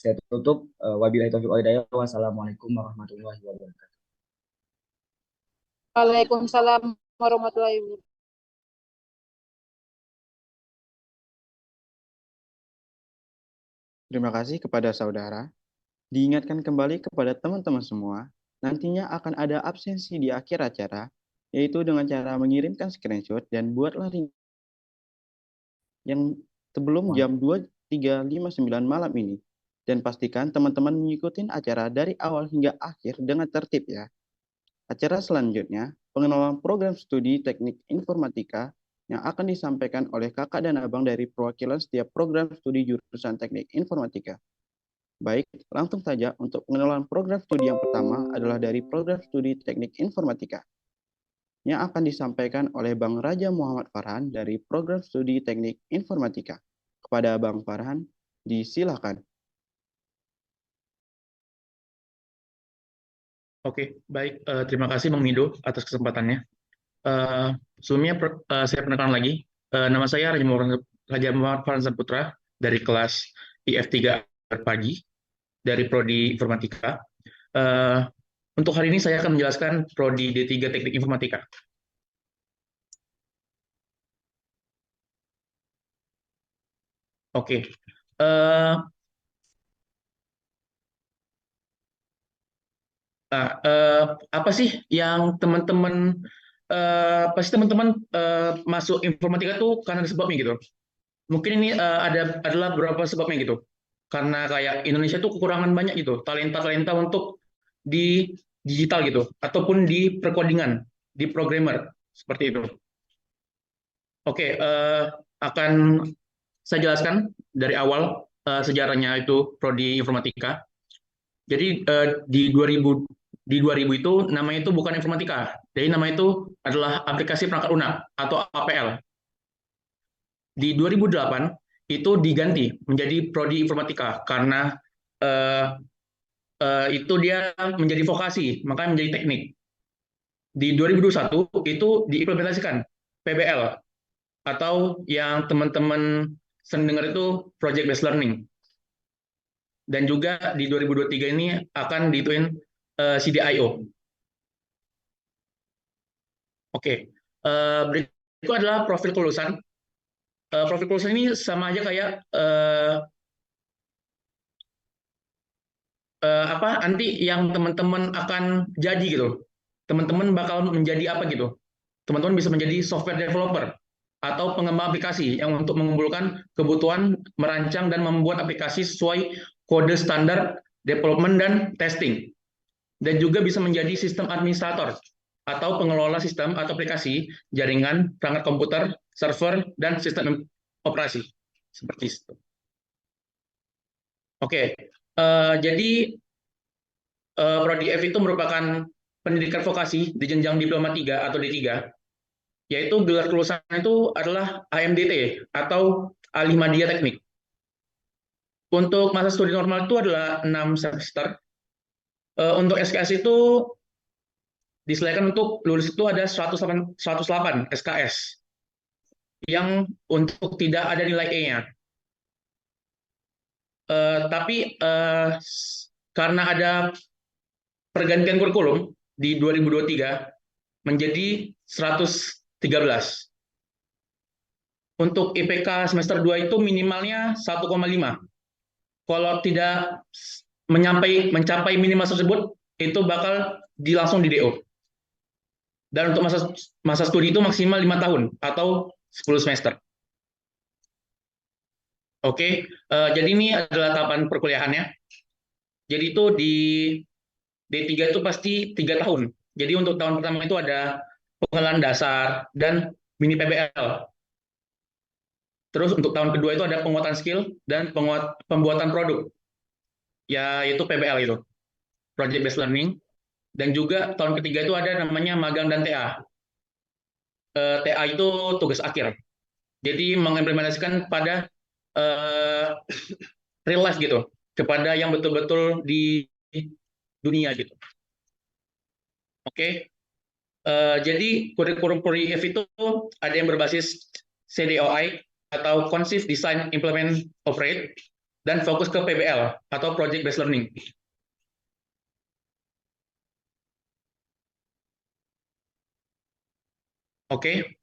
Saya tutup. Wabillahi taufiq wal hidayah. Wassalamualaikum warahmatullahi wabarakatuh. Waalaikumsalam warahmatullahi wabarakatuh. Terima kasih kepada saudara. Diingatkan kembali kepada teman-teman semua, nantinya akan ada absensi di akhir acara, yaitu dengan cara mengirimkan screenshot dan buatlah link yang sebelum jam 23.59 malam ini. Dan pastikan teman-teman mengikuti acara dari awal hingga akhir dengan tertib ya. Acara selanjutnya, pengenalan program studi teknik informatika yang akan disampaikan oleh kakak dan abang dari perwakilan setiap program studi jurusan teknik informatika. Baik, langsung saja untuk pengenalan program studi yang pertama adalah dari program studi teknik informatika yang akan disampaikan oleh Bang Raja Muhammad Farhan dari program studi teknik informatika. Kepada Bang Farhan, disilakan. Oke, baik. Terima kasih Bang Mido atas kesempatannya. Sebelumnya saya perkenalkan lagi. Nama saya Raja Muhammad Farhan Saputra dari kelas IF3 pagi dari Prodi Informatika. Untuk hari ini saya akan menjelaskan Prodi D3 Teknik Informatika. Oke. Apa sih yang teman-teman pasti teman-teman masuk informatika tuh karena ada sebabnya gitu. Mungkin ini adalah beberapa sebabnya gitu. Karena kayak Indonesia tuh kekurangan banyak gitu, talenta-talenta untuk di digital gitu, ataupun di perkodingan, di programmer seperti itu. Oke, akan saya jelaskan dari awal sejarahnya itu prodi informatika. Jadi di 2000 itu namanya itu bukan informatika. Jadi nama itu adalah aplikasi perangkat lunak atau APL. Di 2008 itu diganti menjadi prodi informatika karena itu dia menjadi vokasi, makanya menjadi teknik. Di 2021 itu diimplementasikan PBL atau yang teman-teman sering dengar itu project based learning. Dan juga di 2023 ini akan diituin CDIO. Oke, berikut adalah profil kelulusan. Profil kelulusan ini sama aja kayak nanti yang teman-teman akan jadi gitu. Teman-teman bakal menjadi apa gitu. Teman-teman bisa menjadi software developer atau pengembang aplikasi yang untuk mengumpulkan kebutuhan merancang dan membuat aplikasi sesuai kode standar development dan testing. Dan juga bisa menjadi sistem administrator atau pengelola sistem atau aplikasi, jaringan, perangkat komputer, server, dan sistem operasi. Seperti itu. Oke, jadi Prodi F itu merupakan pendidikan vokasi di jenjang diploma 3 atau D3, yaitu gelar kelulusan itu adalah AMDT atau Alih Madya Teknik. Untuk masa studi normal itu adalah 6 semester. Untuk SKS itu disediakan untuk lulus itu ada 108 SKS yang untuk tidak ada nilai E-nya. Tapi karena ada pergantian kurikulum di 2023 menjadi 113. Untuk IPK semester 2 itu minimalnya 1,5. Kalau tidak mencapai minimal tersebut, itu bakal langsung di DO. Dan untuk masa studi itu maksimal 5 tahun atau 10 semester. Oke, jadi ini adalah tahapan perkuliahannya. Jadi itu di D3 itu pasti 3 tahun. Jadi untuk tahun pertama itu ada pengenalan dasar dan mini PBL. Terus untuk tahun kedua itu ada penguatan skill dan pembuatan produk, yaitu PBL itu, Project Based Learning. Dan juga tahun ketiga itu ada namanya magang dan TA. TA itu tugas akhir. Jadi mengimplementasikan pada real life gitu, kepada yang betul-betul di dunia gitu. Oke. Jadi kurikulum PRIF itu ada yang berbasis CDOI atau Conceive, Design, Implement, Operate. dan fokus ke PBL atau Project Based Learning. Oke.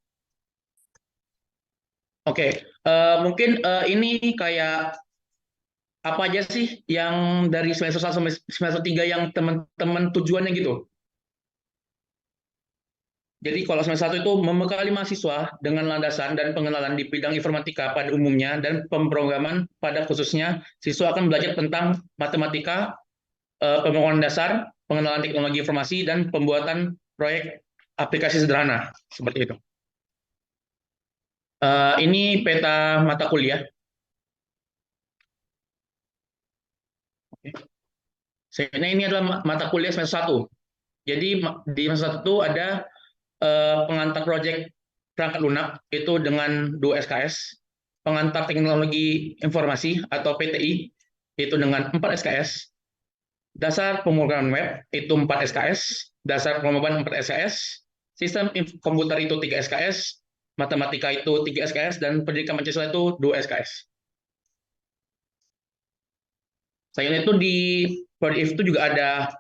Oke, mungkin ini kayak apa aja sih yang dari semester 1 sampai semester 3 yang teman-teman tujuannya gitu. Jadi kalau semester 1 itu membekali mahasiswa dengan landasan dan pengenalan di bidang informatika pada umumnya dan pemrograman pada khususnya, siswa akan belajar tentang matematika, pemrograman dasar, pengenalan teknologi informasi, dan pembuatan proyek aplikasi sederhana, seperti itu. Ini peta mata kuliah. Sebenarnya ini adalah mata kuliah semester 1. Jadi di semester 1 itu ada pengantar proyek perangkat lunak itu dengan 2 SKS, pengantar teknologi informasi atau PTI itu dengan 4 SKS, dasar pemrograman web itu 4 SKS, dasar pemrograman 4 SKS, sistem komputer itu 3 SKS, matematika itu 3 SKS, dan pendidikan Pancasila itu 2 SKS. Selain itu di Prodi itu juga ada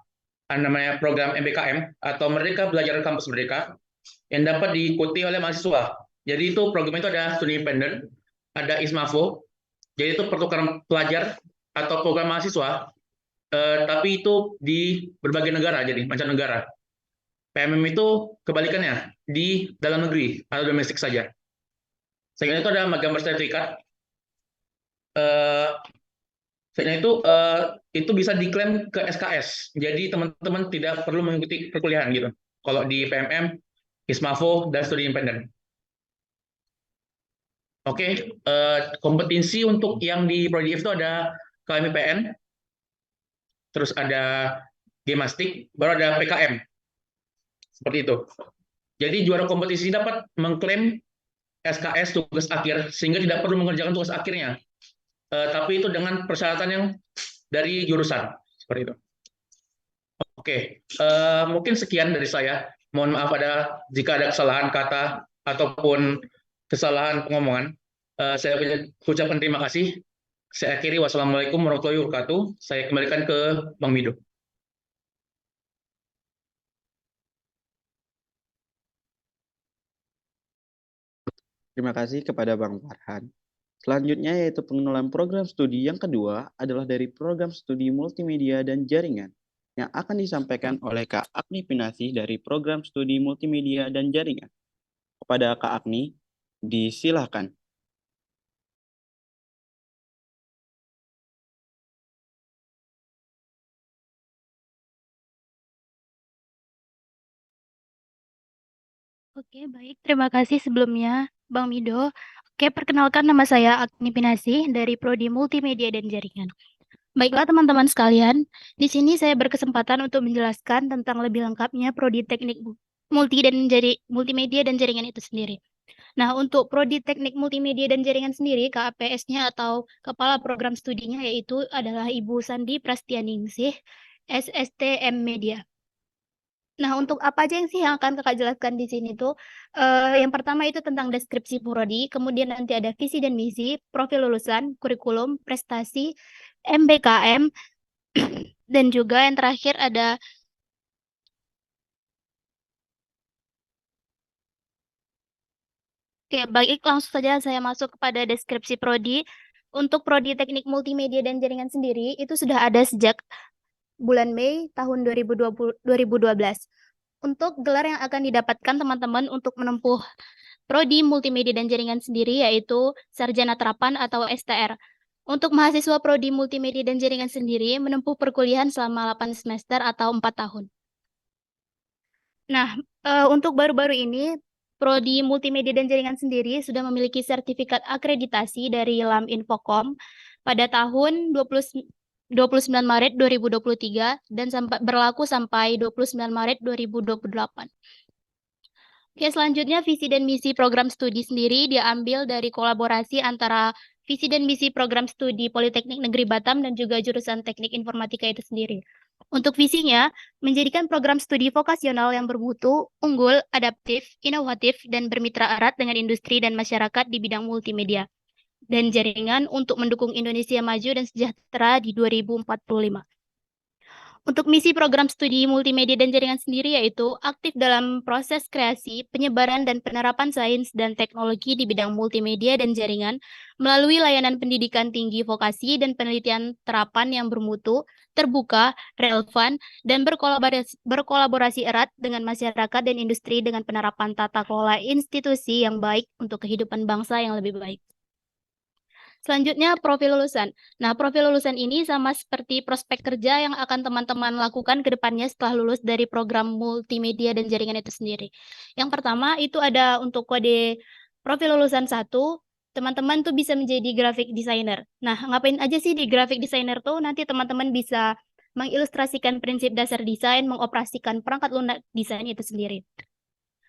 namanya program MBKM atau Merdeka Belajar Kampus Merdeka yang dapat diikuti oleh mahasiswa. Jadi itu program itu ada studi independen, ada ISMAVO, jadi itu pertukaran pelajar atau program mahasiswa, tapi itu di berbagai negara, jadi mancanegara. PMM itu kebalikannya, di dalam negeri atau domestik saja. Selain itu ada gambar sertifikat. Selain itu bisa diklaim ke SKS. Jadi teman-teman tidak perlu mengikuti perkuliahan gitu. Kalau di PMM, ISMAVO, dan studi independen. Oke, kompetensi untuk yang di Prodi itu ada KMIPN, terus ada Gemastik, baru ada PKM. Seperti itu. Jadi juara kompetisi dapat mengklaim SKS tugas akhir, sehingga tidak perlu mengerjakan tugas akhirnya. Tapi itu dengan persyaratan yang dari jurusan. Seperti itu. Oke, mungkin sekian dari saya. Mohon maaf jika ada kesalahan kata ataupun kesalahan pengomongan. Saya ucapkan terima kasih. Saya akhiri, wassalamualaikum warahmatullahi wabarakatuh. Saya kembalikan ke Bang Mido. Terima kasih kepada Bang Farhan. Selanjutnya yaitu pengenalan program studi yang kedua adalah dari program studi multimedia dan jaringan yang akan disampaikan oleh Kak Agni Pinasih dari program studi multimedia dan jaringan. Kepada Kak Agni, disilahkan. Oke, baik. Terima kasih sebelumnya, Bang Mido. Oke, perkenalkan nama saya Agni Pinasih dari Prodi Multimedia dan Jaringan. Baiklah teman-teman sekalian, di sini saya berkesempatan untuk menjelaskan tentang lebih lengkapnya Prodi Teknik Multimedia dan Jaringan itu sendiri. Nah, untuk Prodi Teknik Multimedia dan Jaringan sendiri, KAPS-nya atau Kepala Program Studinya yaitu adalah Ibu Sandi Prastianingsih, SSTM Media. Nah, untuk apa aja yang akan Kakak jelaskan di sini tuh, yang pertama itu tentang deskripsi prodi, kemudian nanti ada visi dan misi, profil lulusan, kurikulum, prestasi, MBKM, dan juga yang terakhir ada Oke, baik, langsung saja saya masuk kepada deskripsi prodi. Untuk prodi Teknik Multimedia dan Jaringan sendiri, itu sudah ada sejak bulan Mei tahun 2012. Untuk gelar yang akan didapatkan teman-teman untuk menempuh Prodi Multimedia dan Jaringan sendiri yaitu Sarjana Terapan atau STR. Untuk mahasiswa Prodi Multimedia dan Jaringan sendiri menempuh perkuliahan selama 8 semester atau 4 tahun. Nah, untuk baru-baru ini Prodi Multimedia dan Jaringan sendiri sudah memiliki sertifikat akreditasi dari LAM Infocom pada tahun 29 Maret 2023 dan berlaku sampai 29 Maret 2028. Oke, selanjutnya visi dan misi program studi sendiri diambil dari kolaborasi antara visi dan misi program studi Politeknik Negeri Batam dan juga jurusan Teknik Informatika itu sendiri. Untuk visinya, menjadikan program studi vokasional yang bermutu, unggul, adaptif, inovatif, dan bermitra erat dengan industri dan masyarakat di bidang multimedia. dan Jaringan untuk mendukung Indonesia maju dan sejahtera di 2045. Untuk misi program studi multimedia dan jaringan sendiri yaitu aktif dalam proses kreasi, penyebaran, dan penerapan sains dan teknologi di bidang multimedia dan jaringan melalui layanan pendidikan tinggi vokasi dan penelitian terapan yang bermutu, terbuka, relevan, dan berkolaborasi erat dengan masyarakat dan industri dengan penerapan tata kelola institusi yang baik untuk kehidupan bangsa yang lebih baik. Selanjutnya, profil lulusan. Nah, profil lulusan ini sama seperti prospek kerja yang akan teman-teman lakukan ke depannya setelah lulus dari program multimedia dan jaringan itu sendiri. Yang pertama, itu ada untuk kode profil lulusan 1, teman-teman tuh bisa menjadi graphic designer. Nah, ngapain aja sih di graphic designer tuh? Nanti teman-teman bisa mengilustrasikan prinsip dasar desain, mengoperasikan perangkat lunak desain itu sendiri.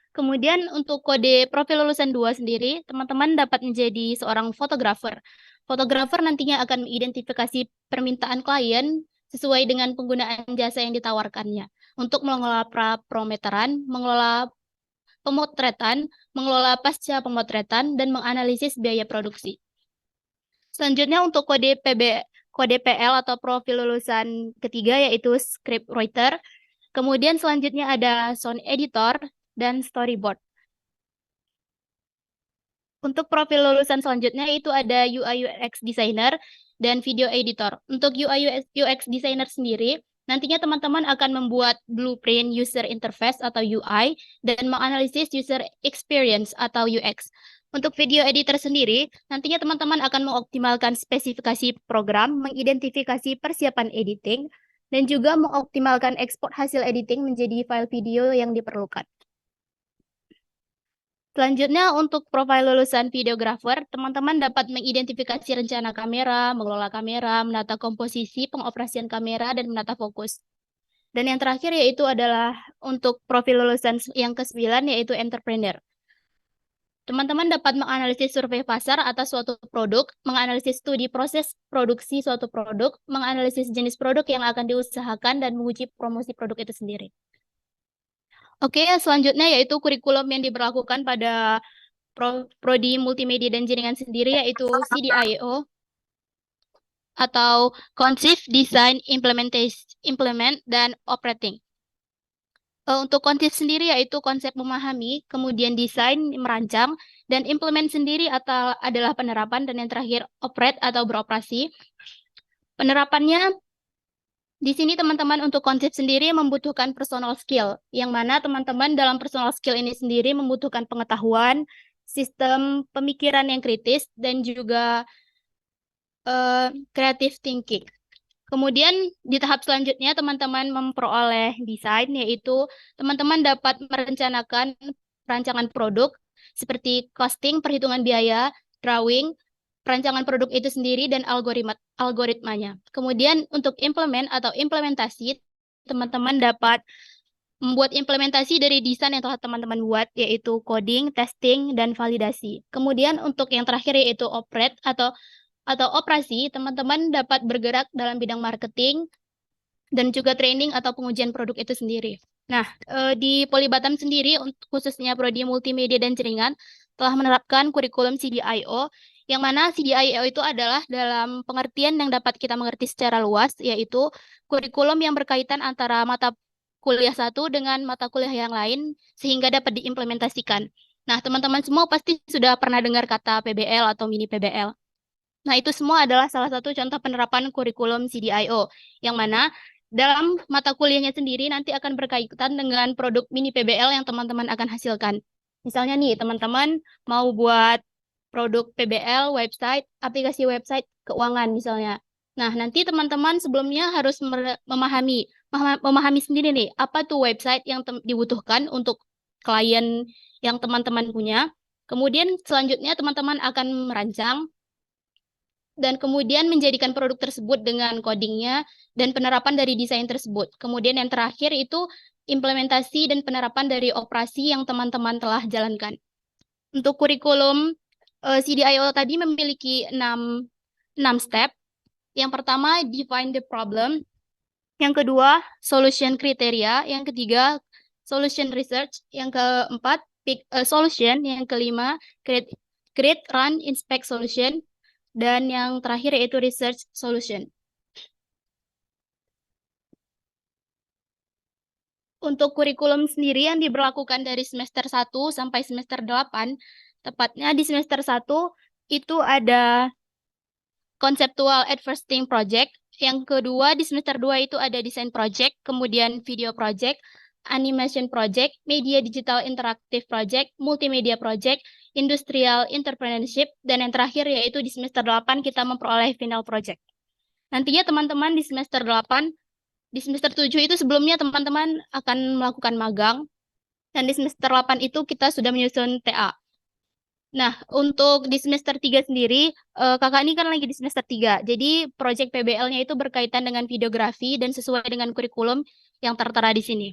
Kemudian untuk kode profil lulusan 2 sendiri, teman-teman dapat menjadi seorang fotografer. Fotografer nantinya akan mengidentifikasi permintaan klien sesuai dengan penggunaan jasa yang ditawarkannya untuk mengelola pra-pemotretan, mengelola pemotretan, mengelola pasca pemotretan, dan menganalisis biaya produksi. Selanjutnya untuk kode PL atau profil lulusan ketiga yaitu scriptwriter. Kemudian selanjutnya ada sound editor dan storyboard. Untuk profil lulusan selanjutnya itu ada UI UX designer dan video editor. Untuk UI UX designer sendiri, nantinya teman-teman akan membuat blueprint user interface atau UI dan menganalisis user experience atau UX. Untuk video editor sendiri, nantinya teman-teman akan mengoptimalkan spesifikasi program, mengidentifikasi persiapan editing, dan juga mengoptimalkan ekspor hasil editing menjadi file video yang diperlukan. Selanjutnya, untuk profil lulusan videographer, teman-teman dapat mengidentifikasi rencana kamera, mengelola kamera, menata komposisi, pengoperasian kamera, dan menata fokus. Dan yang terakhir yaitu adalah untuk profil lulusan yang ke-9 yaitu entrepreneur. Teman-teman dapat menganalisis survei pasar atas suatu produk, menganalisis studi proses produksi suatu produk, menganalisis jenis produk yang akan diusahakan, dan menguji promosi produk itu sendiri. Oke, selanjutnya yaitu kurikulum yang diberlakukan pada Prodi Multimedia dan Jaringan sendiri yaitu CDIO atau Conceive, Design, Implement, dan Operating. Untuk konsep sendiri yaitu konsep memahami, kemudian desain, merancang, dan implement sendiri adalah penerapan, dan yang terakhir operate atau beroperasi. Penerapannya di sini teman-teman untuk konsep sendiri membutuhkan personal skill, yang mana teman-teman dalam personal skill ini sendiri membutuhkan pengetahuan, sistem pemikiran yang kritis, dan juga creative thinking. Kemudian di tahap selanjutnya teman-teman memperoleh desain, yaitu teman-teman dapat merencanakan perancangan produk seperti costing, perhitungan biaya, drawing, perancangan produk itu sendiri, dan algoritmanya. Kemudian untuk implement atau implementasi, teman-teman dapat membuat implementasi dari desain yang telah teman-teman buat, yaitu coding, testing, dan validasi. Kemudian untuk yang terakhir yaitu operate atau operasi, teman-teman dapat bergerak dalam bidang marketing dan juga training atau pengujian produk itu sendiri. Nah, di Polibatam sendiri, khususnya Prodi Multimedia dan Jaringan, telah menerapkan kurikulum CDIO, yang mana CDIO itu adalah dalam pengertian yang dapat kita mengerti secara luas, yaitu kurikulum yang berkaitan antara mata kuliah satu dengan mata kuliah yang lain, sehingga dapat diimplementasikan. Nah, teman-teman semua pasti sudah pernah dengar kata PBL atau mini PBL. Nah, itu semua adalah salah satu contoh penerapan kurikulum CDIO, yang mana dalam mata kuliahnya sendiri nanti akan berkaitan dengan produk mini PBL yang teman-teman akan hasilkan. Misalnya nih, teman-teman mau buat produk PBL, website, aplikasi website keuangan misalnya. Nah, nanti teman-teman sebelumnya harus memahami sendiri nih, apa tuh website yang dibutuhkan untuk klien yang teman-teman punya. Kemudian selanjutnya teman-teman akan merancang dan kemudian menjadikan produk tersebut dengan codingnya dan penerapan dari desain tersebut. Kemudian yang terakhir itu implementasi dan penerapan dari operasi yang teman-teman telah jalankan. Untuk kurikulum CDIO tadi memiliki 6 step. Yang pertama, define the problem. Yang kedua, solution criteria. Yang ketiga, solution research. Yang keempat, pick a solution. Yang kelima, create, run, inspect solution. dan yang terakhir yaitu research solution. Untuk kurikulum sendiri yang diberlakukan dari semester 1 sampai semester 8, tepatnya di semester 1 itu ada conceptual at first think project, yang kedua di semester 2 itu ada design project, kemudian video project, animation project, media digital interaktif project, multimedia project, industrial entrepreneurship, dan yang terakhir yaitu di semester 8 kita memperoleh final project. Nantinya teman-teman di semester 8, di semester 7 itu sebelumnya teman-teman akan melakukan magang, dan di semester 8 itu kita sudah menyusun TA. Nah, untuk di semester 3 sendiri, kakak ini kan lagi di semester 3, jadi proyek PBL-nya itu berkaitan dengan videografi dan sesuai dengan kurikulum yang tertera di sini.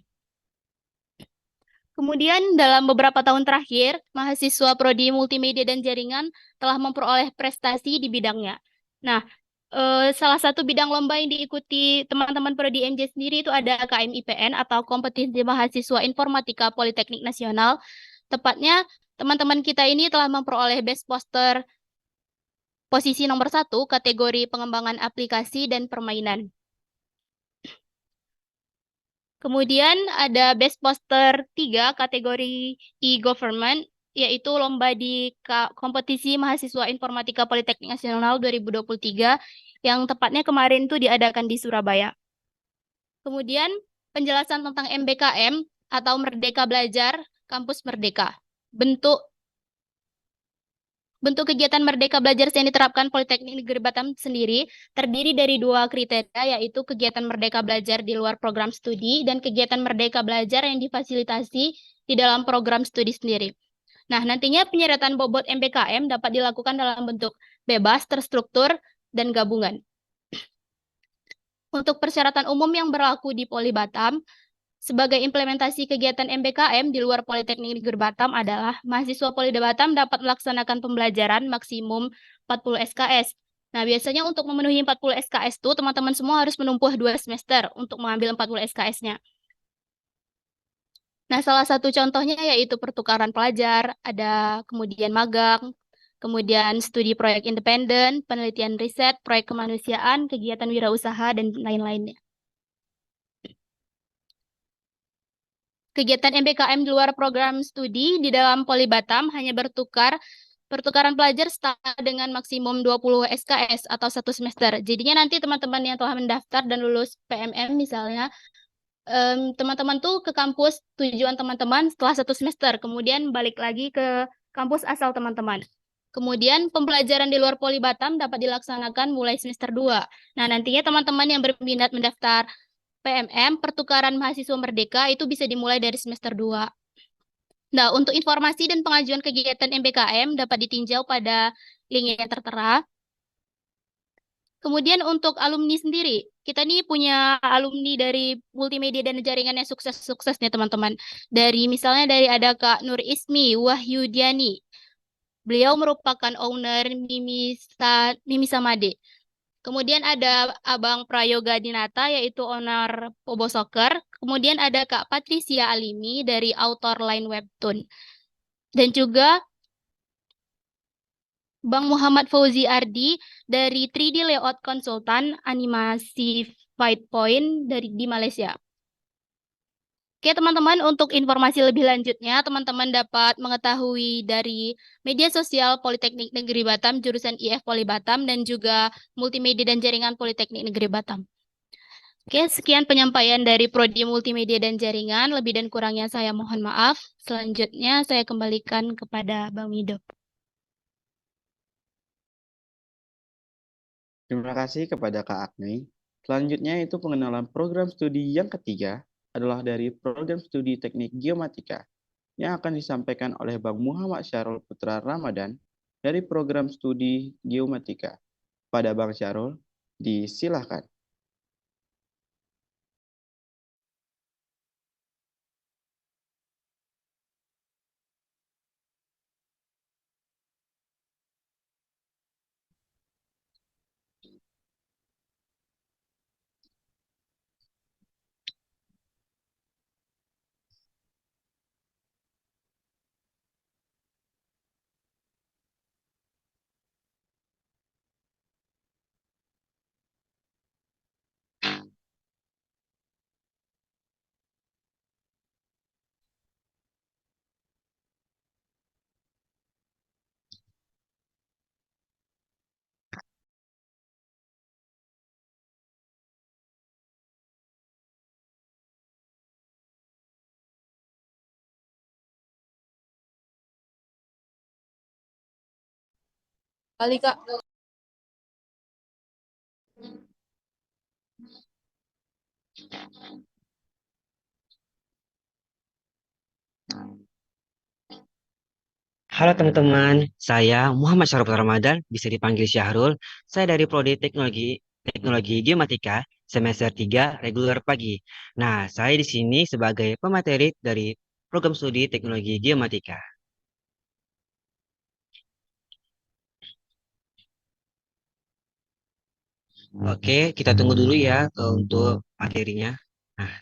Kemudian dalam beberapa tahun terakhir, mahasiswa Prodi Multimedia dan Jaringan telah memperoleh prestasi di bidangnya. Nah, salah satu bidang lomba yang diikuti teman-teman Prodi MJ sendiri itu ada KMIPN atau Kompetisi Mahasiswa Informatika Politeknik Nasional. Tepatnya, teman-teman kita ini telah memperoleh Best Poster posisi nomor 1 kategori pengembangan aplikasi dan permainan. Kemudian ada Best Poster 3 kategori e-government, yaitu lomba di kompetisi mahasiswa informatika Politeknik Nasional 2023 yang tepatnya kemarin itu diadakan di Surabaya. Kemudian penjelasan tentang MBKM atau Merdeka Belajar Kampus Merdeka. Bentuk kegiatan Merdeka Belajar yang diterapkan Politeknik Negeri Batam sendiri terdiri dari 2 kriteria, yaitu kegiatan Merdeka Belajar di luar program studi dan kegiatan Merdeka Belajar yang difasilitasi di dalam program studi sendiri. Nah, nantinya penyerapan bobot MBKM dapat dilakukan dalam bentuk bebas, terstruktur, dan gabungan. Untuk persyaratan umum yang berlaku di Poli Batam, sebagai implementasi kegiatan MBKM di luar Politeknik Negeri Batam adalah mahasiswa Poli Batam dapat melaksanakan pembelajaran maksimum 40 SKS. Nah, biasanya untuk memenuhi 40 SKS itu teman-teman semua harus menempuh 2 semester untuk mengambil 40 SKS-nya. Nah, salah satu contohnya yaitu pertukaran pelajar, ada kemudian magang, kemudian studi proyek independen, penelitian riset, proyek kemanusiaan, kegiatan wirausaha, dan lain-lainnya. Kegiatan MBKM di luar program studi di dalam Poli Batam hanya pertukaran pelajar setara dengan maksimum 20 SKS atau 1 semester. Jadinya nanti teman-teman yang telah mendaftar dan lulus PMM misalnya, teman-teman tuh ke kampus tujuan teman-teman setelah 1 semester, kemudian balik lagi ke kampus asal teman-teman. Kemudian pembelajaran di luar Poli Batam dapat dilaksanakan mulai semester 2. Nah, nantinya teman-teman yang berminat mendaftar PMM, pertukaran mahasiswa merdeka itu bisa dimulai dari semester 2. Nah, untuk informasi dan pengajuan kegiatan MBKM dapat ditinjau pada link yang tertera. Kemudian untuk alumni sendiri, kita nih punya alumni dari multimedia dan jaringan yang sukses-sukses nih teman-teman. Misalnya dari ada Kak Nur Ismi Wahyudiani. Beliau merupakan owner Mimi Samade. Kemudian ada Abang Prayoga Dinata, yaitu owner Pobo Soccer. Kemudian ada Kak Patricia Alimi dari author line webtoon. Dan juga Bang Muhammad Fauzi Ardi dari 3D Layout Consultant Animasi Fight Point di Malaysia. Oke teman-teman, untuk informasi lebih lanjutnya, teman-teman dapat mengetahui dari media sosial Politeknik Negeri Batam, jurusan IF Poli Batam, dan juga Multimedia dan Jaringan Politeknik Negeri Batam. Oke, sekian penyampaian dari Prodi Multimedia dan Jaringan. Lebih dan kurangnya saya mohon maaf. Selanjutnya saya kembalikan kepada Bang Mido. Terima kasih kepada Kak Agni. Selanjutnya itu pengenalan program studi yang ketiga adalah dari program studi teknik geomatika yang akan disampaikan oleh Bang Muhammad Syarul Putra Ramadan dari program studi geomatika. Pada Bang Syarul, disilahkan. Kali Kak. Halo teman-teman, saya Muhammad Syarif Ramadan, bisa dipanggil Syahrul. Saya dari Prodi Teknologi Geomatika semester 3 reguler pagi. Nah, saya di sini sebagai pemateri dari program studi Teknologi Geomatika. Oke, kita tunggu dulu ya untuk materinya. Nah,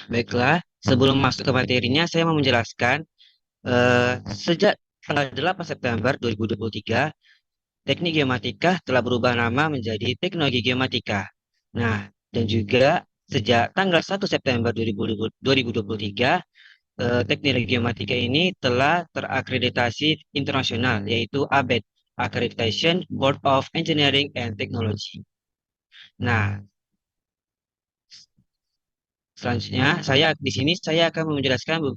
baiklah, sebelum masuk ke materinya, saya mau menjelaskan sejak tanggal 8 September 2023, Teknik Geomatika telah berubah nama menjadi Teknologi Geomatika. Nah, dan juga sejak tanggal 1 September 2023, Teknik Geomatika ini telah terakreditasi internasional, yaitu ABET, Accreditation Board of Engineering and Technology. Nah, selanjutnya saya akan menjelaskan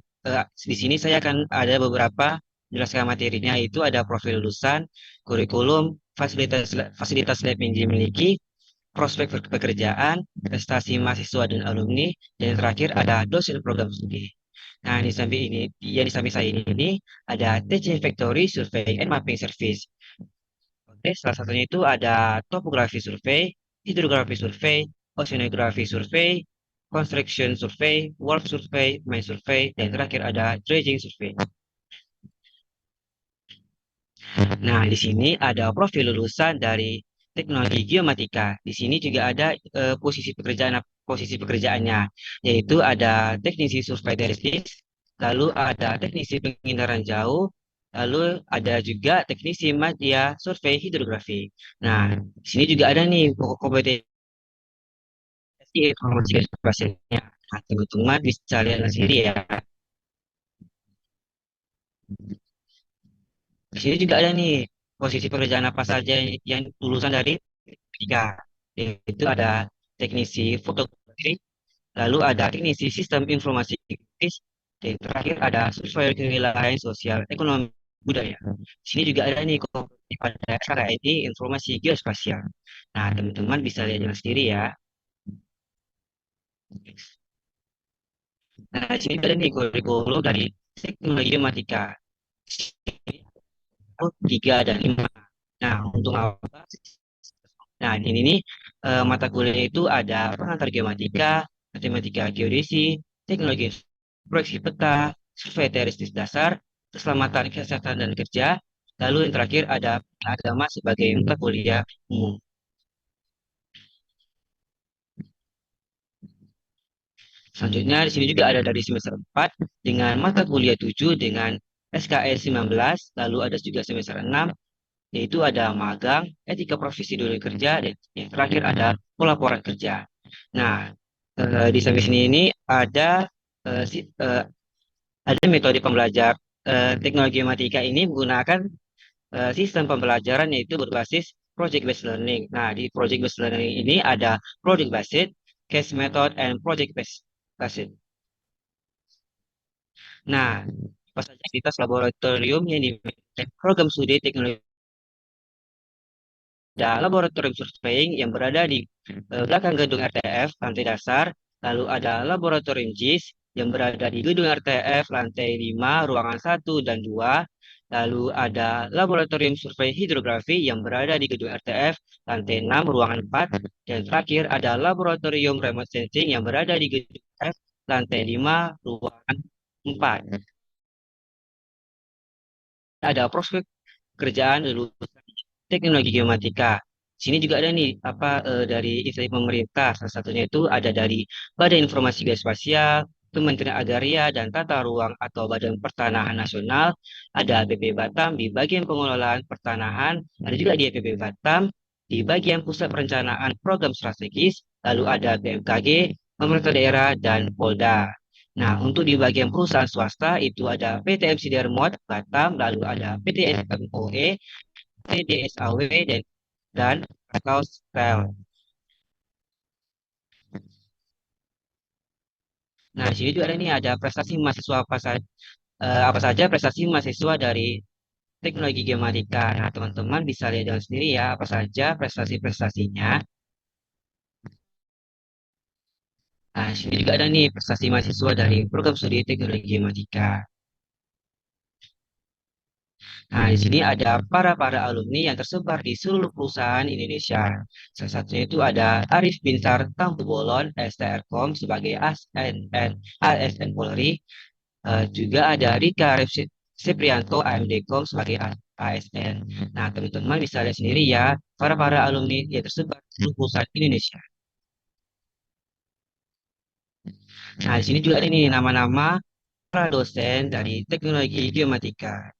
di sini saya akan ada beberapa menjelaskan materinya, yaitu ada profil lulusan, kurikulum, fasilitas lab yang dimiliki, prospek pekerjaan, prestasi mahasiswa dan alumni, dan yang terakhir ada dosen program studi. Nah, di samping saya ini ada TC Factory Survey and Mapping Service. Oke, salah satunya itu ada topografi survei, hidrografi survei, oceanografi survei, construction survey, work survey, mine survey, dan terakhir ada dredging survey. Nah, di sini ada profil lulusan dari teknologi geomatika. Di sini juga ada posisi pekerjaannya, yaitu ada teknisi survei terestis, lalu ada teknisi pengindaran jauh, lalu ada juga teknisi media survei hidrografi. Nah, di sini juga ada nih kompetensi informasi spasialnya. Nah, teman-teman bisa lihat sendiri ya. Di sini juga ada nih posisi pekerjaan apa saja yang lulusan dari tiga, yaitu ada teknisi fotografi, lalu ada teknisi sistem informasi kritis, dan terakhir ada surveyor kewilayahan sosial ekonomi budaya. Di sini juga ada nih kompetensi pada SKS IT informasi geospasial. Nah, teman-teman bisa lihat dengan sendiri ya. Nah, di sini ada nih kurikulum dari teknologi matematika 3 dan 5. Nah, untuk apa? Nah, ini nih mata kuliah itu ada pengantar geomatika, matematika geodesi, teknologi proyeksi peta, survei teoretis dasar, keselamatan kesehatan dan kerja, lalu yang terakhir ada agama sebagai mata kuliah umum. Selanjutnya di sini juga ada dari semester 4 dengan mata kuliah 7 dengan SKS 19, lalu ada juga semester 6 yaitu ada magang, etika profesi dunia kerja, dan yang terakhir ada pelaporan kerja. Nah, di samping sini ini eh, si- eh, ada metode pembelajar teknologi matematika ini menggunakan sistem pembelajaran yaitu berbasis project based learning. Nah, di project based learning ini ada project based, case method, and project based. Nah, apa saja aktivitas laboratorium yang dimiliki program studi teknologi. Ada laboratorium surveying yang berada di belakang gedung RTF lantai dasar, lalu ada laboratorium JIS yang berada di gedung RTF lantai 5 ruangan 1 dan 2, lalu ada laboratorium survei hidrografi yang berada di gedung RTF lantai 6 ruangan 4, dan terakhir ada laboratorium remote sensing yang berada di gedung F lantai 5 ruangan 4. Ada prospek kerjaan lulusan teknologi geomatika. Sini juga ada nih dari instansi pemerintah. Salah satunya itu ada dari Badan Informasi Geospasial, Kementerian Agraria dan Tata Ruang atau Badan Pertanahan Nasional, ada BP Batam di bagian pengelolaan pertanahan, ada juga di EPB Batam di bagian pusat perencanaan program strategis, lalu ada BMKG, pemerintah daerah dan Polda. Nah, untuk di bagian perusahaan swasta itu ada PT MC Darmot Batam, lalu ada PT SMOE, TDSAW dan atau style. Nah, di sini juga ada nih ada prestasi mahasiswa apa saja apa saja prestasi mahasiswa dari teknologi geomatika. Nah, teman-teman bisa lihat dengan sendiri ya apa saja prestasi-prestasinya. Nah, di sini juga ada nih prestasi mahasiswa dari program studi teknologi geomatika. Nah, di sini ada para alumni yang tersebar di seluruh perusahaan Indonesia. Salah satunya itu ada Arif Binsar Tampu Bolon, STRCom sebagai ASN Polri. Juga ada Rika Seprianto, AMDcom sebagai ASN. Nah, teman-teman bisa lihat sendiri ya, para alumni yang tersebar di seluruh perusahaan Indonesia. Nah, di sini juga ada nih nama-nama para dosen dari teknologi geomatika.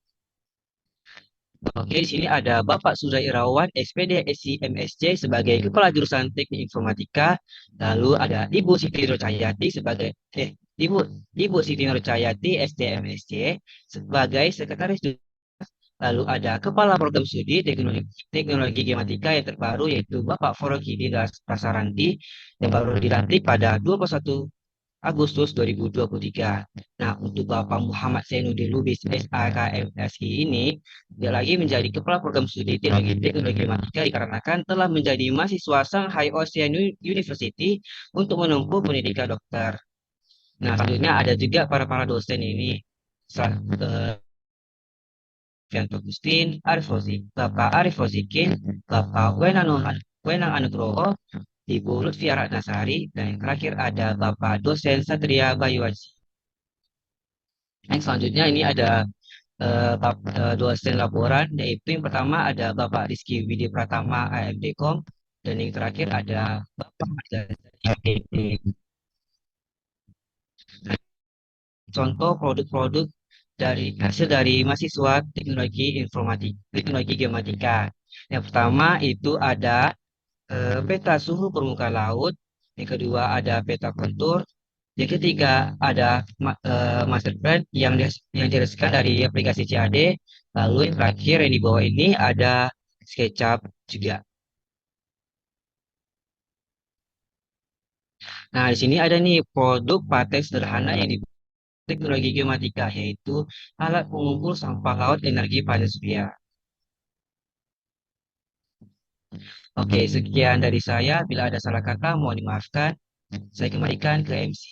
Oke, di sini ada Bapak Sudha Irawan, SPD SI MSc sebagai Kepala Jurusan Teknik Informatika. Lalu ada Ibu Siti Nurcayati sebagai Ibu Ibu Siti Nurcayati STMSc sebagai Sekretaris. Lalu ada Kepala Program Studi Teknologi Geomatika yang terbaru yaitu Bapak Foroki Didas Prasarandi yang baru dilantik pada 21 Agustus 2023. Nah, untuk Bapak Muhammad Zainuddin Lubis SAKMSI ini, dia lagi menjadi Kepala Program Studi Teknologi Geomatika dikarenakan telah menjadi mahasiswa Shanghai Ocean University untuk menempuh pendidikan dokter. Nah, selanjutnya ada juga para dosen ini. Fianto Agustin, Bapak Arif Rozikin, Bapak Wenang Anugroho, Ibu Lutfia Ratnasari, dan yang terakhir ada Bapak dosen Satria Bayuaji. Yang selanjutnya ini ada dosen laporan, yaitu yang pertama ada Bapak Rizky Widi Pratama AMDcom, dan yang terakhir ada Bapak contoh produk-produk dari hasil dari mahasiswa teknologi geomatika. Yang pertama itu ada peta suhu permukaan laut, yang kedua ada peta kontur, yang ketiga ada master plan yang dihasilkan dari aplikasi CAD, lalu yang terakhir yang di bawah ini ada SketchUp juga. Nah, di sini ada nih produk paten sederhana yang teknologi geomatika, yaitu alat pengumpul sampah laut energi panen surya. Oke, sekian dari saya. Bila ada salah kata, mohon dimaafkan. Saya kembalikan ke MC.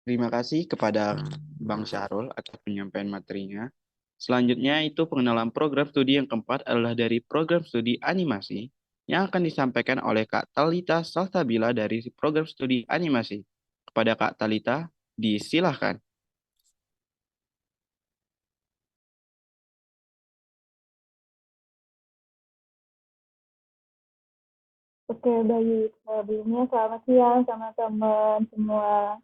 Terima kasih kepada Bang Syahrul atas penyampaian materinya. Selanjutnya itu pengenalan program studi yang keempat adalah dari program studi animasi yang akan disampaikan oleh Kak Talita Salsabila dari program studi animasi. Kepada Kak Talita, disilahkan. Oke, baik. Sebelumnya selamat siang teman-teman semua.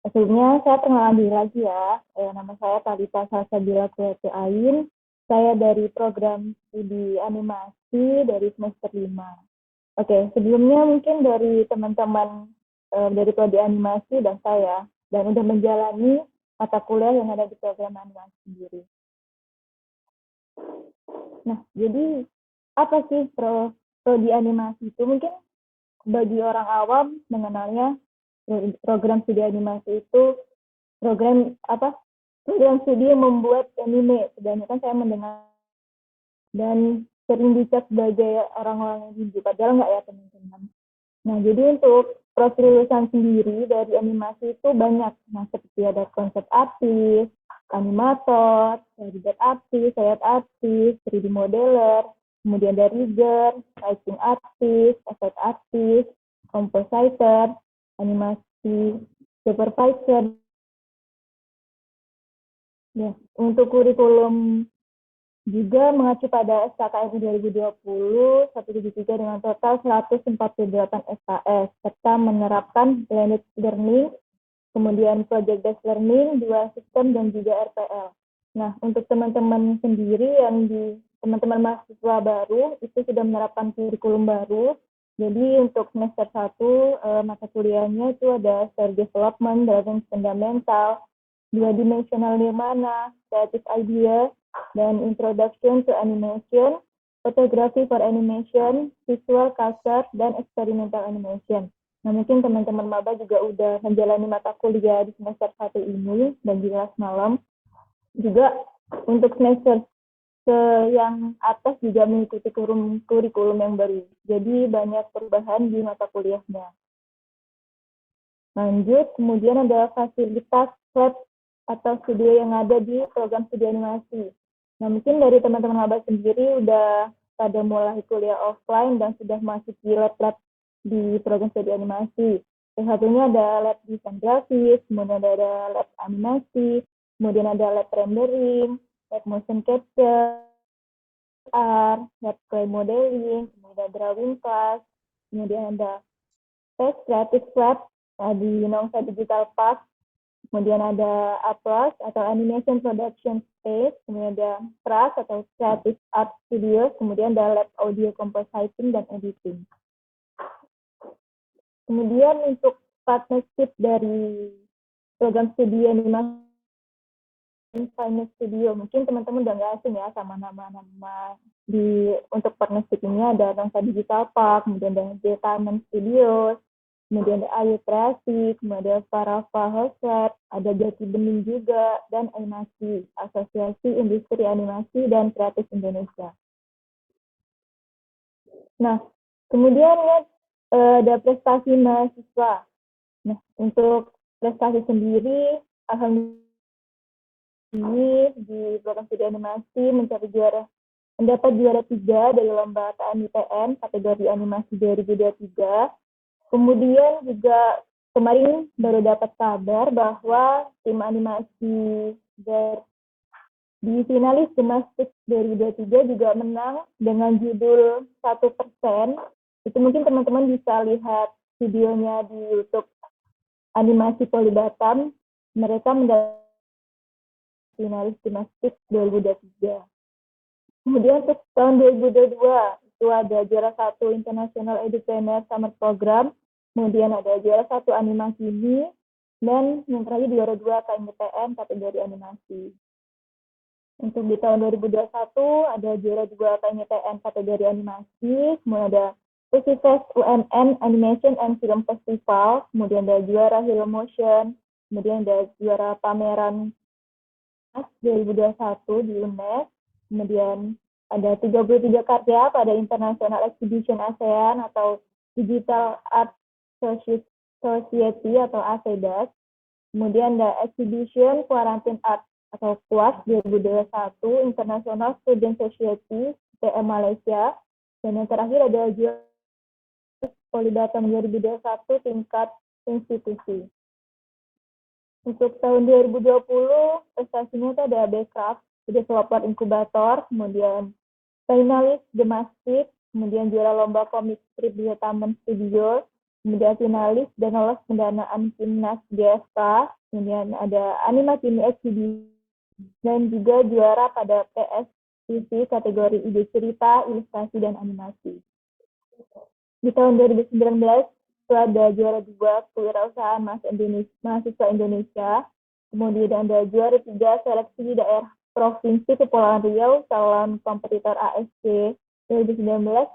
Sebelumnya saya perkenalan diri lagi ya. Nama saya Talita Salsabila Kuete Ain. Saya dari program studi animasi dari semester 5. Oke, sebelumnya mungkin dari teman-teman dari prodi animasi dan saya, dan udah menjalani mata kuliah yang ada di program animasi sendiri. Nah, jadi apa sih prodi animasi itu? Mungkin bagi orang awam mengenalnya program studi animasi itu program studi yang membuat anime. Kebanyakan saya mendengar dan sering dicap sebagai orang-orang yang jijik, padahal nggak ya teman-teman. Nah, jadi untuk proses lulusan sendiri dari animasi itu banyak. Nah, seperti ada konsep artis, animator, rigged artis, sayat artis, 3D modeler, kemudian ada rigger, lighting artis, effect artis, compositor, animasi supervisor. Ya, untuk kurikulum juga mengacu pada SKKMI 2020-173 dengan total 148 SKS, serta menerapkan blended learning, kemudian project-based learning, dual system, dan juga RPL. Nah, untuk teman-teman sendiri teman-teman mahasiswa baru, itu sudah menerapkan kurikulum baru. Jadi untuk semester 1, mata kuliahnya itu ada story development, driving fundamental, 2-dimensional nirmana, creative idea, dan introduction to animation, Photography for Animation, Visual Culture, dan Experimental Animation. Nah, mungkin teman-teman maba juga udah menjalani mata kuliah di semester 1 ini dan di kelas malam. Juga untuk semester yang atas juga mengikuti kurikulum yang baru. Jadi banyak perubahan di mata kuliahnya. Lanjut, kemudian ada fasilitas lab atau studio yang ada di program studi animasi. Nah, mungkin dari teman-teman maba sendiri udah pada mulai kuliah offline dan sudah masuk di lab-lab di program studi animasi. Salah satunya ada lab desain grafis, kemudian ada lab animasi, kemudian ada lab rendering, lab motion capture, lab clay modeling, kemudian ada drawing class, kemudian ada test creative lab di Nongsa Digital Park, kemudian ada APLAS atau Animation Production Space, kemudian ada PRAS atau Creative Art Studio, kemudian ada lab audio compositing dan editing. Kemudian untuk partnership dari program studi animasi Finance Studio, mungkin teman-teman udah nggak asing ya sama nama-nama untuk partnership ini. Ada Nongsa Digital Park, kemudian ada Jetaman Studios, kemudian ada Ayu Kreasi, kemudian ada Farafa Hosep, ada Jati Bening juga, dan Animasi, Asosiasi Industri Animasi dan Kreatif Indonesia. Nah, kemudian ada prestasi mahasiswa. Nah, untuk prestasi sendiri, alhamdulillah ini di program studi animasi mendapat juara 3 dari lomba TNIPN kategori animasi 2023. Kemudian juga kemarin baru dapat kabar bahwa tim animasi di finalis Gemastik 2023 juga menang dengan judul 1%. Itu mungkin teman-teman bisa lihat videonya di YouTube Animasi Poli Batam. Mereka mendapat finalis Gemastik 2023. Kemudian untuk tahun 2022 itu ada juara 1 International Edupreneur Summer Program, kemudian ada juara 1 animasi ini, dan yang terakhir juara 2 KMTN kategori animasi. Untuk di tahun 2021 ada juara 2 KMTN kategori animasi, kemudian ada Festival UNN Animation and Film Festival, kemudian ada juara Hero Motion, kemudian ada juara pameran 2021 di UNES, kemudian ada 33 karya pada International Exhibition ASEAN atau Digital Art Society atau ASEDAS, kemudian ada Exhibition Quarantine Art atau QUAS 2021 International Student Society PM Malaysia, dan yang terakhir ada Poli Batam 2021 tingkat institusi. Untuk tahun 2020, prestasinya itu ada Backcraft, Developer Inkubator, kemudian finalis Gemastik, kemudian juara lomba komik strip di Taman Studio, kemudian finalis dan lolos pendanaan Timnas GSK, kemudian ada Animasi Exhibition, dan juga juara pada PSTC kategori ide cerita, ilustrasi, dan animasi. Di tahun 2019, itu ada juara 2 kewirausahaan mahasiswa Indonesia, kemudian ada juara 3 seleksi daerah Provinsi Kepulauan Riau calon kompetitor ASC 2019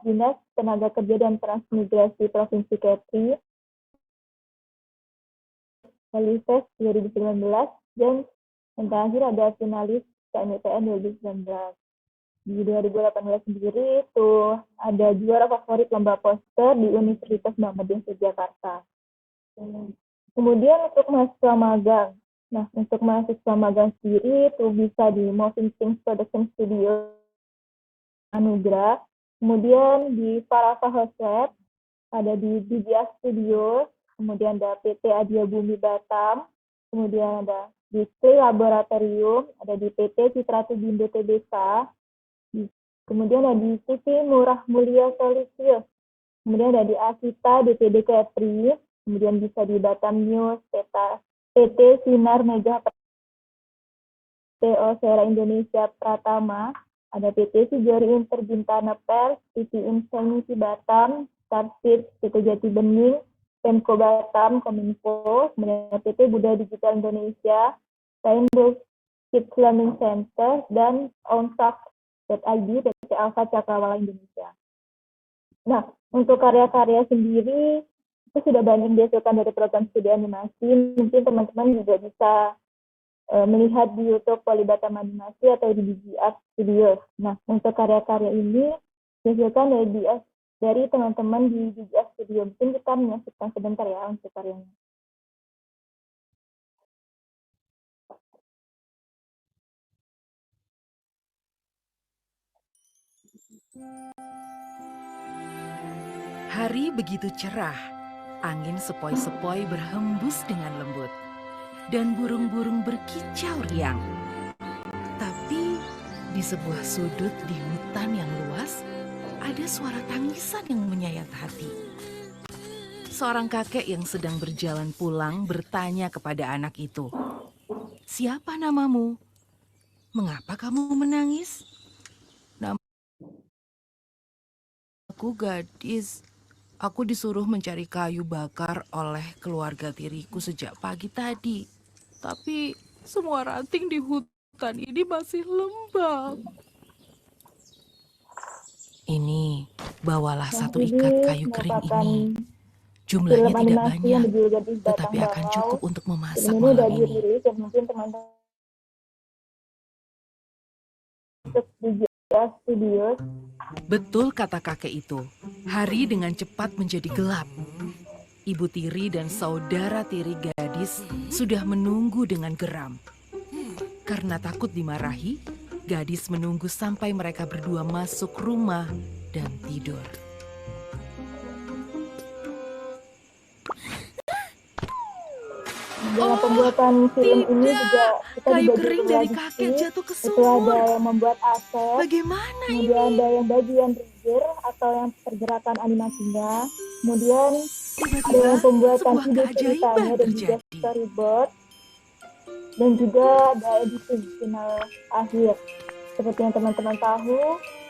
Dinas Tenaga Kerja dan Transmigrasi Provinsi Kepri, Elises 2019, dan yang terakhir ada finalis KMTN 2019. Di 2018 sendiri itu ada juara favorit lomba poster di Universitas Muhammadiyah Yogyakarta. Kemudian untuk mahasiswa magang. Nah, untuk mahasiswa magang sendiri itu bisa di Moving Things Production Studio Anugrah. Kemudian di Farafa Hosep, ada di Didia Studio, kemudian ada PT Adia Bumi Batam, kemudian ada di Clay Laboratorium, ada di PT Citra Tubindo TBK, kemudian ada di TV Murah Mulia Solusius, kemudian ada di Asita DPD Kepri, kemudian bisa di Batam News, PT Sinar Mega PO Sera Indonesia Pratama, ada PT Sijori Interbintana Pers, PT Infinity Batam, Starseed, PT Jati Bening, Pemko Batam, Kominfo, kemudian PT Budaya Digital Indonesia, Rainbow Kids Learning Center, dan ONSAC PT Alpha Cakrawala Indonesia. Nah, untuk karya-karya sendiri itu sudah banyak dihasilkan dari program studi animasi. Mungkin teman-teman juga bisa melihat di YouTube Polibatam Animasi atau di DigiArt Studios. Nah, untuk karya-karya ini dihasilkan dari teman-teman di DigiArt Studio. Mungkin kita menyaksikan sebentar ya untuk karyanya. Hari begitu cerah, angin sepoi-sepoi berhembus dengan lembut, dan burung-burung berkicau riang. Tapi di sebuah sudut di hutan yang luas, ada suara tangisan yang menyayat hati. Seorang kakek yang sedang berjalan pulang bertanya kepada anak itu, "Siapa namamu? Mengapa kamu menangis?" "Aku Gadis. Aku disuruh mencari kayu bakar oleh keluarga tiriku sejak pagi tadi. Tapi semua ranting di hutan ini masih lembab. Ini, bawalah satu ikat kayu kering ini. Jumlahnya tidak banyak, tetapi akan cukup untuk memasak malam ini." Dirilis dan mungkin teman-teman di Studios. Betul kata kakek itu. Hari dengan cepat menjadi gelap. Ibu tiri dan saudara tiri Gadis sudah menunggu dengan geram. Karena takut dimarahi, Gadis menunggu sampai mereka berdua masuk rumah dan tidur. Dalam pembuatan film ini juga kita Kayu dibagi kering dua dari divisi. kakek jatuh ke Itu ada sumur. yang membuat aset, Bagaimana kemudian ini? ada yang bagian rigger atau yang pergerakan animasinya, kemudian ada Tiba-tiba yang pembuatan sebuah ide keajaiban ceritanya dan juga terjadi. storyboard, dan juga ada editing final akhir. Seperti yang teman-teman tahu,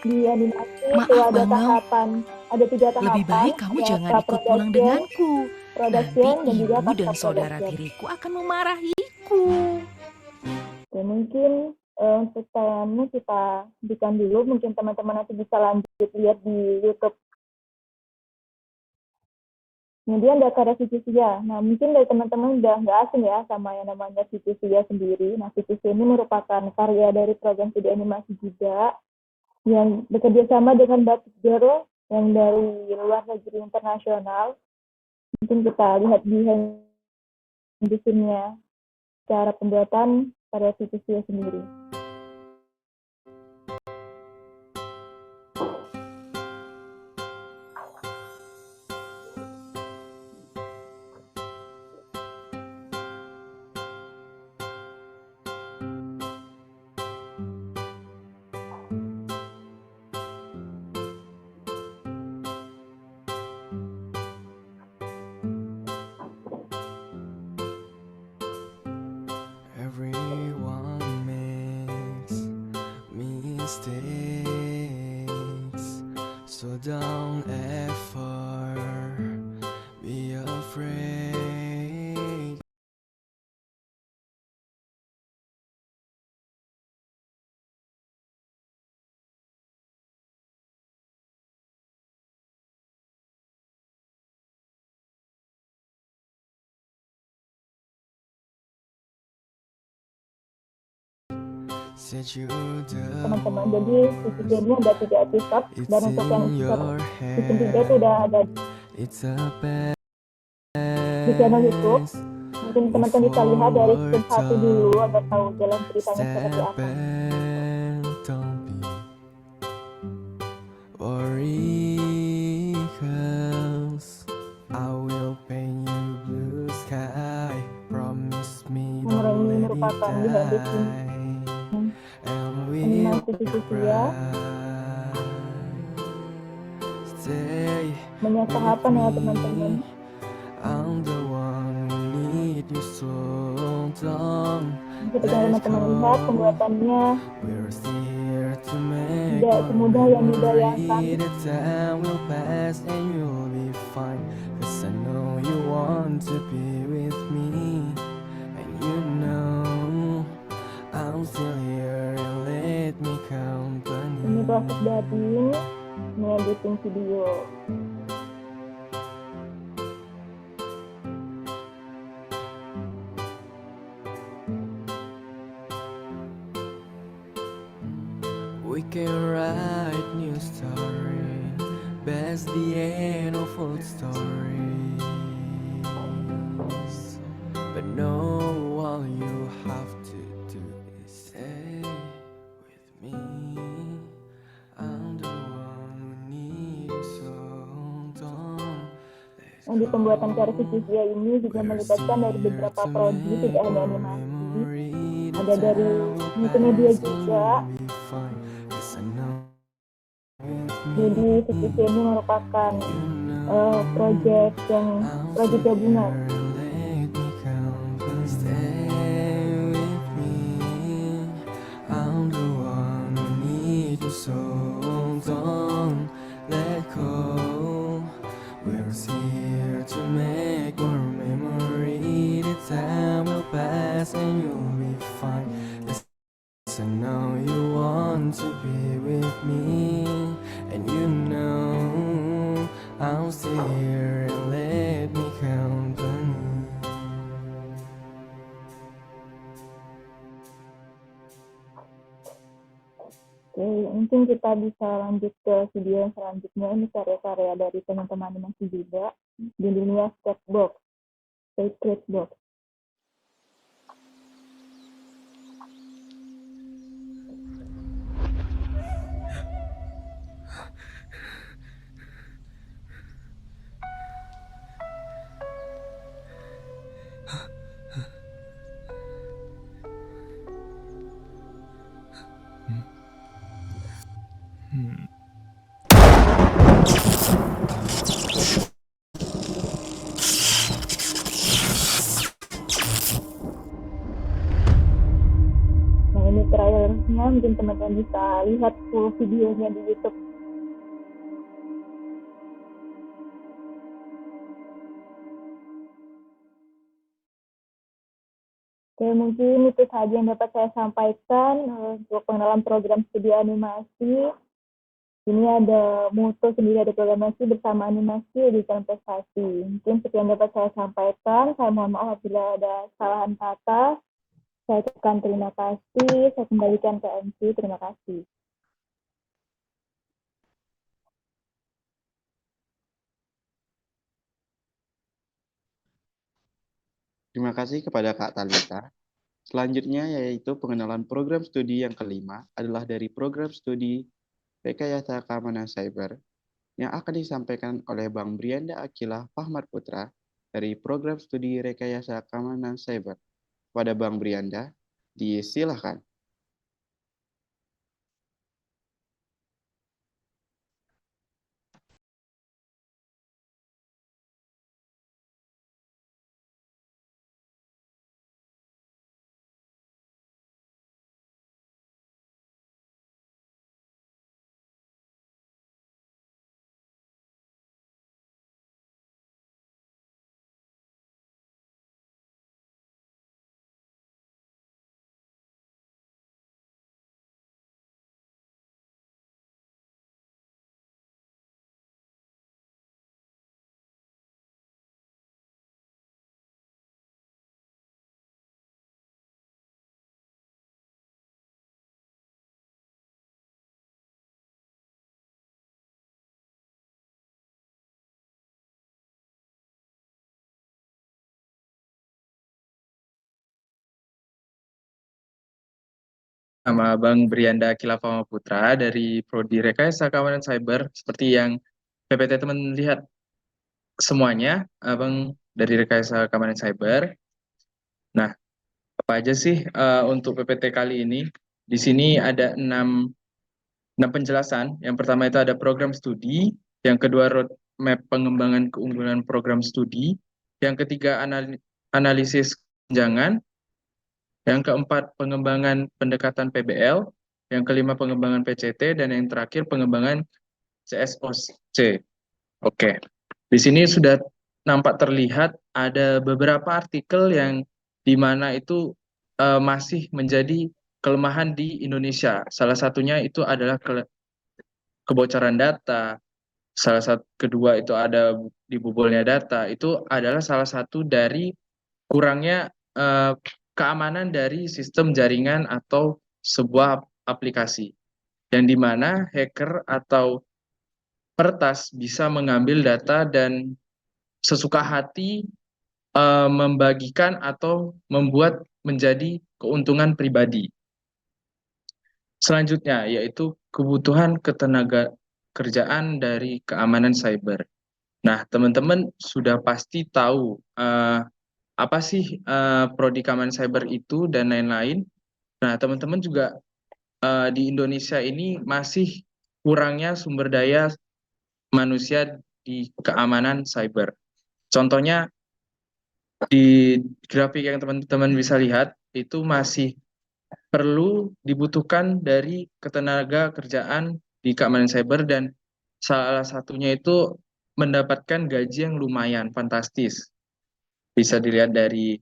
di animasi Maaf, itu ada Bangau. tahapan, ada 3 tahapan. Lebih baik kamu ada jangan ikut pulang pra-production, denganku. Nanti production, dan juga ibu dan saudara post-production. tiriku akan memarahiku. Ya, mungkin untuk tayangannya kita hentikan dulu. Mungkin teman-teman nanti bisa lanjut lihat di YouTube. Kemudian ada karya Cici Sia. Nah, mungkin dari teman-teman udah nggak asing ya sama yang namanya Cici Sia sendiri. Nah, Cici Sia ini merupakan karya dari program studi animasi juga yang bekerja sama dengan Batik Girl yang dari luar negeri internasional. Mungkin kita lihat di sini cara pembuatan karya Cici Sia sendiri. Everyone makes mistakes, so don't ever be afraid. Said you Teman-teman, jadi Cici Sia ini ada 3 episode, dan untuk yang episode season 3 itu udah ada It's a bad di channel YouTube. Mungkin teman-teman bisa lihat dari season 1 dulu agar tahu jalan ceritanya seperti step apa. and don't be worried, 'cause I will paint you blue sky. Promise me Nomor don't ini let it merupakan behind the scene die, and we'll animasi Cici Sia. stay Banyak tahapan ya teman-teman. I'm the one who need you, so don't Ketika teman-teman lihat pembuatannya we're still here to make tidak semudah yang dibayangkan. the time will pass and you'll be fine, 'cause I know you want to be with me, and you know I'm I'm still here and let me Ini proses company. dubbing, ini editing video. We can write new story, best the end of old stories. But no, all you have to do is stay with me. I'm the one who needs so don't let Nah, di pembuatan versi visual ini juga melibatkan dari beberapa prodi, tidak hanya animasi. Ada dari multimedia juga. Jadi VCC ini merupakan proyek gabungan. I'm the one who needs you, so don't let go. We're here to make more memory. The time will pass and you'll be fine. So now you want to be with me, and you know I'm still here and let me company. Oke, mungkin kita bisa lanjut ke video yang selanjutnya. Ini karya-karya dari teman-teman animasi juga di dunia Sketchbox, Sketchbox. Nah, ini trailernya, mungkin teman-teman bisa lihat full videonya di YouTube. Oke, mungkin itu saja yang dapat saya sampaikan untuk pengenalan program studi animasi. Ini ada Muto sendiri, ada programasi bersama animasi, editan prestasi. Mungkin sekian dapat saya sampaikan. Saya mohon maaf apabila ada kesalahan kata. Saya ucapkan terima kasih. Saya kembalikan ke MC. Terima kasih. Terima kasih kepada Kak Talita. Selanjutnya yaitu pengenalan program studi yang kelima adalah dari program studi Rekayasa Keamanan Cyber yang akan disampaikan oleh Bang Brianda Akilah Fahmat Putra dari program studi Rekayasa Keamanan Cyber. Pada Bang Brianda, disilahkan. Sama Bang Brianda Kilafama Putra dari Prodi Rekayasa Keamanan Cyber. Seperti yang PPT teman lihat semuanya, Abang dari Rekayasa Keamanan Cyber. Nah, apa aja sih untuk PPT kali ini? Di sini ada 6 penjelasan. Yang pertama itu ada program studi, yang kedua roadmap pengembangan keunggulan program studi, yang ketiga analisis kesenjangan, yang keempat pengembangan pendekatan PBL, yang kelima pengembangan PCT, dan yang terakhir pengembangan CSOC. Oke, di sini sudah nampak terlihat ada beberapa artikel yang di mana itu masih menjadi kelemahan di Indonesia. Salah satunya itu adalah kebocoran data. Kedua itu ada dibobolnya data. Itu adalah salah satu dari kurangnya keamanan dari sistem jaringan atau sebuah aplikasi. Dan di mana hacker atau peretas bisa mengambil data dan sesuka hati membagikan atau membuat menjadi keuntungan pribadi. Selanjutnya yaitu kebutuhan ketenaga kerjaan dari keamanan cyber. Nah, teman-teman sudah pasti tahu apa sih prodi keamanan cyber itu dan lain-lain. Nah, teman-teman juga di Indonesia ini masih kurangnya sumber daya manusia di keamanan cyber. Contohnya di grafik yang teman-teman bisa lihat itu masih perlu dibutuhkan dari ketenaga kerjaan di keamanan cyber dan salah satunya itu mendapatkan gaji yang lumayan fantastis. Bisa dilihat dari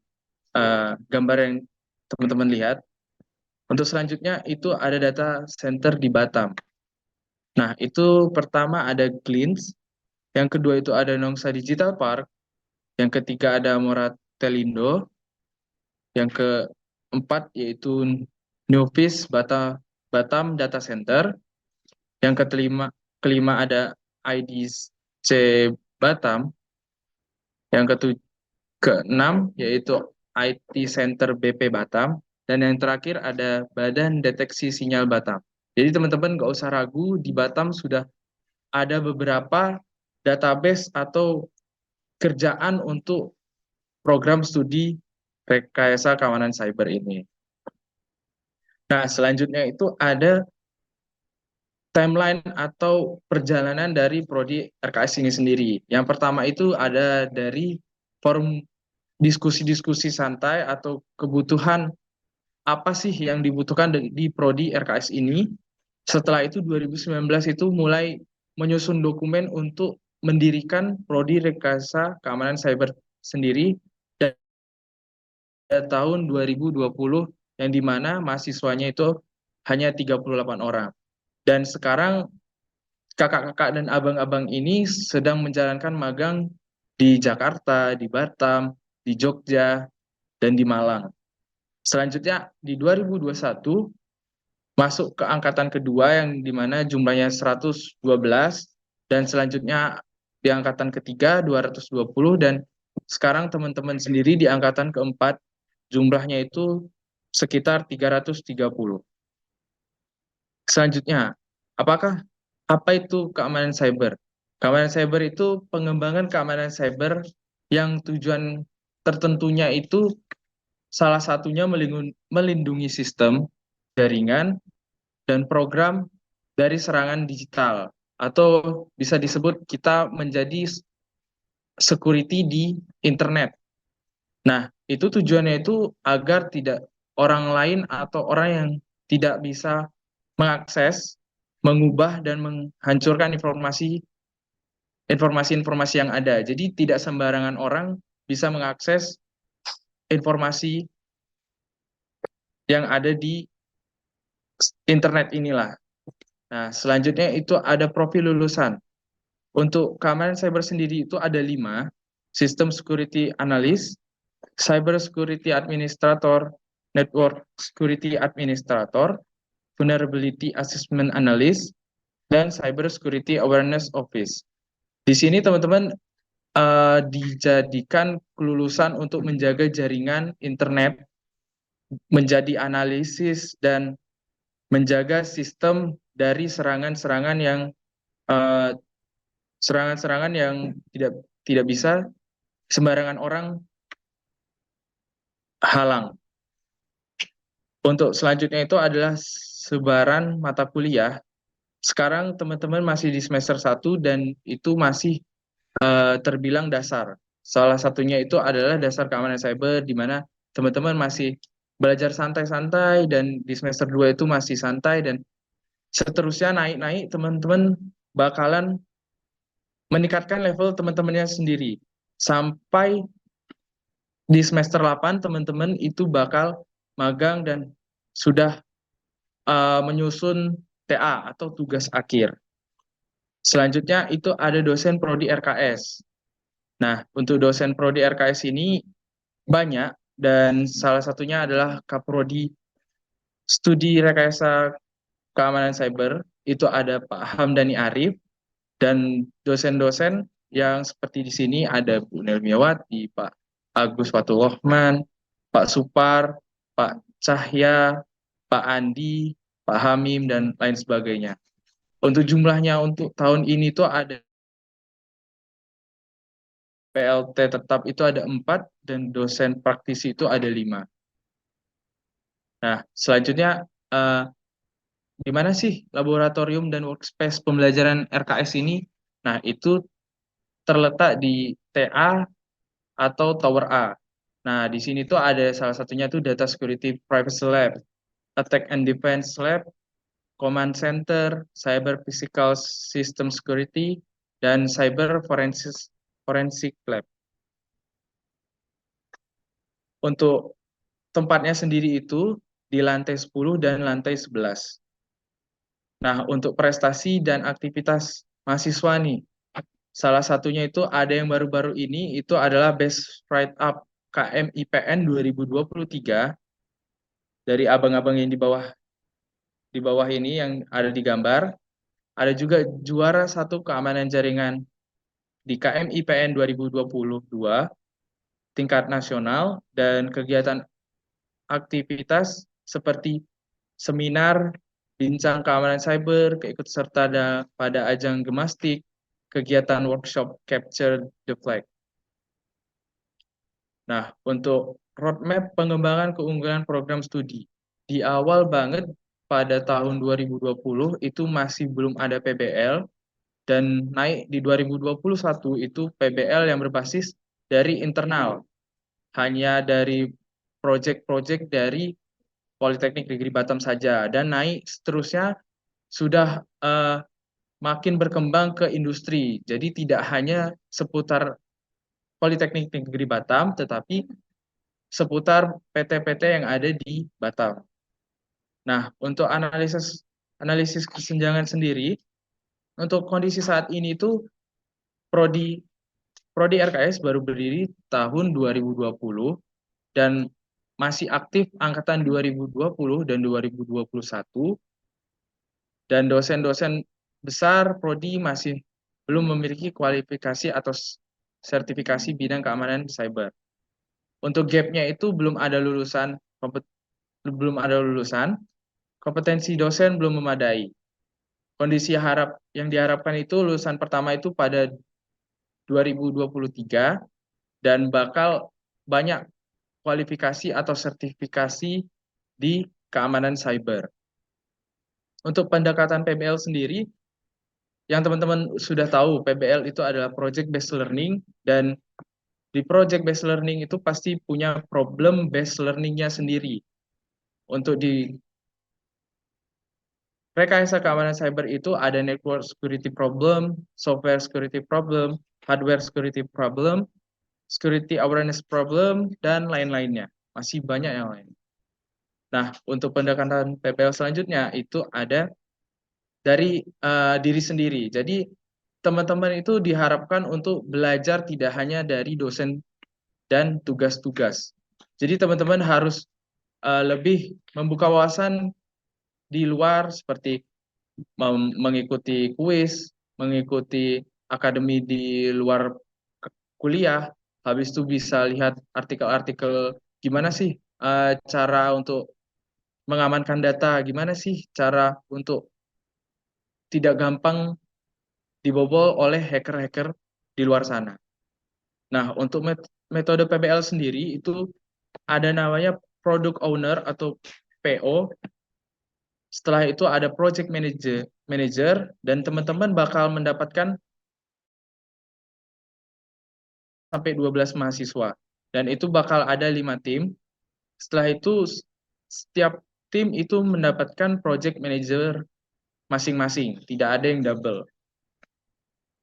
gambar yang teman-teman lihat. Untuk selanjutnya itu ada data center di Batam. Nah, itu pertama ada Glins, yang kedua itu ada Nongsa Digital Park, yang ketiga ada Moratelindo, yang keempat yaitu Newfish Batam Data Center, yang kelima ada IDC Batam, yang keenam yaitu IT Center BP Batam, dan yang terakhir ada Badan Deteksi Sinyal Batam. Jadi teman-teman nggak usah ragu, di Batam sudah ada beberapa database atau kerjaan untuk program studi rekayasa keamanan cyber ini. Nah, selanjutnya itu ada timeline atau perjalanan dari prodi RKS ini sendiri. Yang pertama itu ada dari forum diskusi-diskusi santai atau kebutuhan apa sih yang dibutuhkan di prodi RKS ini. Setelah itu 2019 itu mulai menyusun dokumen untuk mendirikan prodi rekayasa keamanan cyber sendiri dan tahun 2020 yang dimana mahasiswanya itu hanya 38 orang. Dan sekarang kakak-kakak dan abang-abang ini sedang menjalankan magang di Jakarta, di Batam, di Jogja, dan di Malang. Selanjutnya di 2021 masuk ke angkatan kedua yang dimana jumlahnya 112 dan selanjutnya di angkatan ketiga 220 dan sekarang teman-teman sendiri di angkatan keempat jumlahnya itu sekitar 330. Selanjutnya, apa itu keamanan cyber? Keamanan cyber itu pengembangan keamanan cyber yang tujuan tertentunya itu salah satunya melindungi sistem, jaringan, dan program dari serangan digital. Atau bisa disebut kita menjadi security di internet. Nah, itu tujuannya itu agar tidak orang lain atau orang yang tidak bisa mengakses, mengubah, dan menghancurkan informasi-informasi yang ada. Jadi tidak sembarangan orang bisa mengakses informasi yang ada di internet inilah. Nah, selanjutnya itu ada profil lulusan. Untuk keamanan cyber sendiri itu ada 5, System Security Analyst, Cyber Security Administrator, Network Security Administrator, Vulnerability Assessment Analyst, dan Cyber Security Awareness Office. Di sini teman-teman dijadikan kelulusan untuk menjaga jaringan internet, menjadi analisis dan menjaga sistem dari serangan-serangan yang tidak bisa sembarangan orang halang. Untuk selanjutnya itu adalah sebaran mata kuliah. Sekarang teman-teman masih di semester 1 dan itu masih terbilang dasar. Salah satunya itu adalah dasar keamanan cyber di mana teman-teman masih belajar santai-santai dan di semester 2 itu masih santai dan seterusnya naik-naik teman-teman bakalan meningkatkan level teman-temannya sendiri. Sampai di semester 8 teman-teman itu bakal magang dan sudah menyusun TA atau tugas akhir. Selanjutnya itu ada dosen prodi RKS. Nah, untuk dosen prodi RKS ini banyak, dan salah satunya adalah Kaprodi Studi Rekayasa Keamanan Cyber, itu ada Pak Hamdani Arif, dan dosen-dosen yang seperti di sini ada Bu Nelmiawati, Pak Agus Fatulohman, Pak Supar, Pak Cahya, Pak Andi, Pak Hamim, dan lain sebagainya. Untuk jumlahnya untuk tahun ini tuh ada PLT tetap itu ada 4, dan dosen praktisi itu ada 5. Nah, selanjutnya di mana sih laboratorium dan workspace pembelajaran RKS ini? Nah, itu terletak di TA atau Tower A. Nah, di sini tuh ada salah satunya tuh Data Security Privacy Lab, Attack and Defense Lab, Command Center, Cyber Physical System Security, dan Cyber Forensic Lab. Untuk tempatnya sendiri itu di lantai 10 dan lantai 11. Nah, untuk prestasi dan aktivitas mahasiswa nih, salah satunya itu ada yang baru-baru ini, itu adalah Best Write Up KM IPN 2023 dari abang-abang yang di bawah ini yang ada di gambar. Ada juga juara 1 keamanan jaringan di KM IPN 2022 tingkat nasional, dan kegiatan aktivitas seperti seminar, bincang keamanan cyber, keikut serta pada ajang gemastik, kegiatan workshop Capture the Flag. Nah, untuk roadmap pengembangan keunggulan program studi, di awal banget pada tahun 2020 itu masih belum ada PBL, dan naik di 2021 itu PBL yang berbasis dari internal, hanya dari proyek-proyek dari Politeknik Negeri Batam saja, dan naik seterusnya sudah makin berkembang ke industri. Jadi tidak hanya seputar Politeknik Negeri Batam, tetapi seputar PT-PT yang ada di Batam. Nah, untuk analisis kesenjangan sendiri, untuk kondisi saat ini itu Prodi RKS baru berdiri tahun 2020, dan masih aktif angkatan 2020 dan 2021, dan dosen-dosen besar prodi masih belum memiliki kualifikasi atau sertifikasi bidang keamanan cyber. Untuk gap-nya itu belum ada lulusan, kompetensi dosen belum memadai. Kondisi yang diharapkan itu lulusan pertama itu pada 2023, dan bakal banyak kualifikasi atau sertifikasi di keamanan cyber. Untuk pendekatan PBL sendiri, yang teman-teman sudah tahu, PBL itu adalah Project Based Learning, dan di Project Based Learning itu pasti punya problem based learning-nya sendiri. Untuk di rekayasa keamanan cyber itu ada network security problem, software security problem, hardware security problem, security awareness problem, dan lain-lainnya. Masih banyak yang lain. Nah, untuk pendekatan PBL selanjutnya itu ada dari diri sendiri. Jadi, teman-teman itu diharapkan untuk belajar tidak hanya dari dosen dan tugas-tugas. Jadi, teman-teman harus lebih membuka wawasan di luar, seperti mengikuti kuis, mengikuti akademi di luar kuliah. Habis itu bisa lihat artikel-artikel gimana sih cara untuk mengamankan data, gimana sih cara untuk tidak gampang dibobol oleh hacker-hacker di luar sana. Nah, untuk metode PBL sendiri itu ada namanya Product Owner atau PO. Setelah itu ada Project Manager, dan teman-teman bakal mendapatkan sampai 12 mahasiswa, dan itu bakal ada 5 tim. Setelah itu setiap tim itu mendapatkan project manager masing-masing, tidak ada yang double.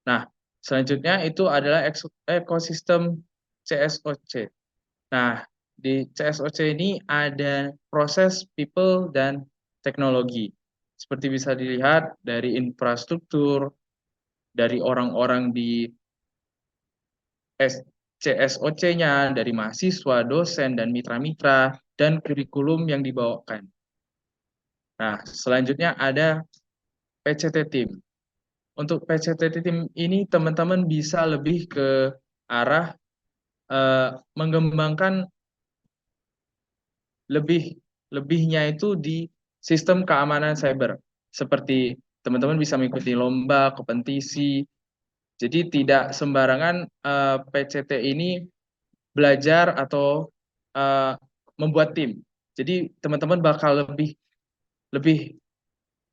Nah, selanjutnya itu adalah ekosistem CSOC. Nah, di CSOC ini ada proses, people, dan teknologi. Seperti bisa dilihat dari infrastruktur, dari orang-orang di CSOC-nya, dari mahasiswa, dosen, dan mitra-mitra, dan kurikulum yang dibawakan. Nah, selanjutnya ada PCT Team. Untuk PCT Team ini teman-teman bisa lebih ke arah mengembangkan lebihnya itu di sistem keamanan cyber. Seperti teman-teman bisa mengikuti lomba, kompetisi. Jadi tidak sembarangan PCT ini belajar atau membuat tim. Jadi teman-teman bakal lebih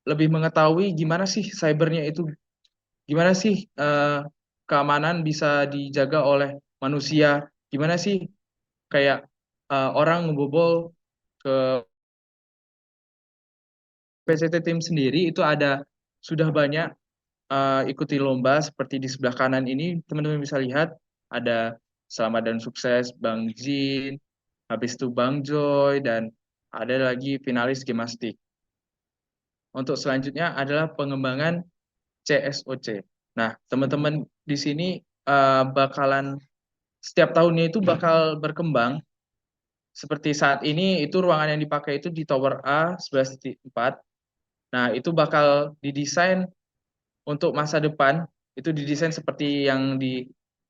mengetahui gimana sih cybernya itu, gimana sih keamanan bisa dijaga oleh manusia, gimana sih kayak orang ngebobol ke PCT Team sendiri itu sudah banyak ikuti lomba seperti di sebelah kanan ini teman-teman bisa lihat ada Selamat dan Sukses Bang Jin, habis itu Bang Joy, dan ada lagi finalis Gemastik. Untuk selanjutnya adalah pengembangan CSOC. Nah, teman-teman di sini bakalan setiap tahunnya itu bakal berkembang. Seperti saat ini itu ruangan yang dipakai itu di Tower A 11.4. Nah, itu bakal didesain untuk masa depan, itu didesain seperti yang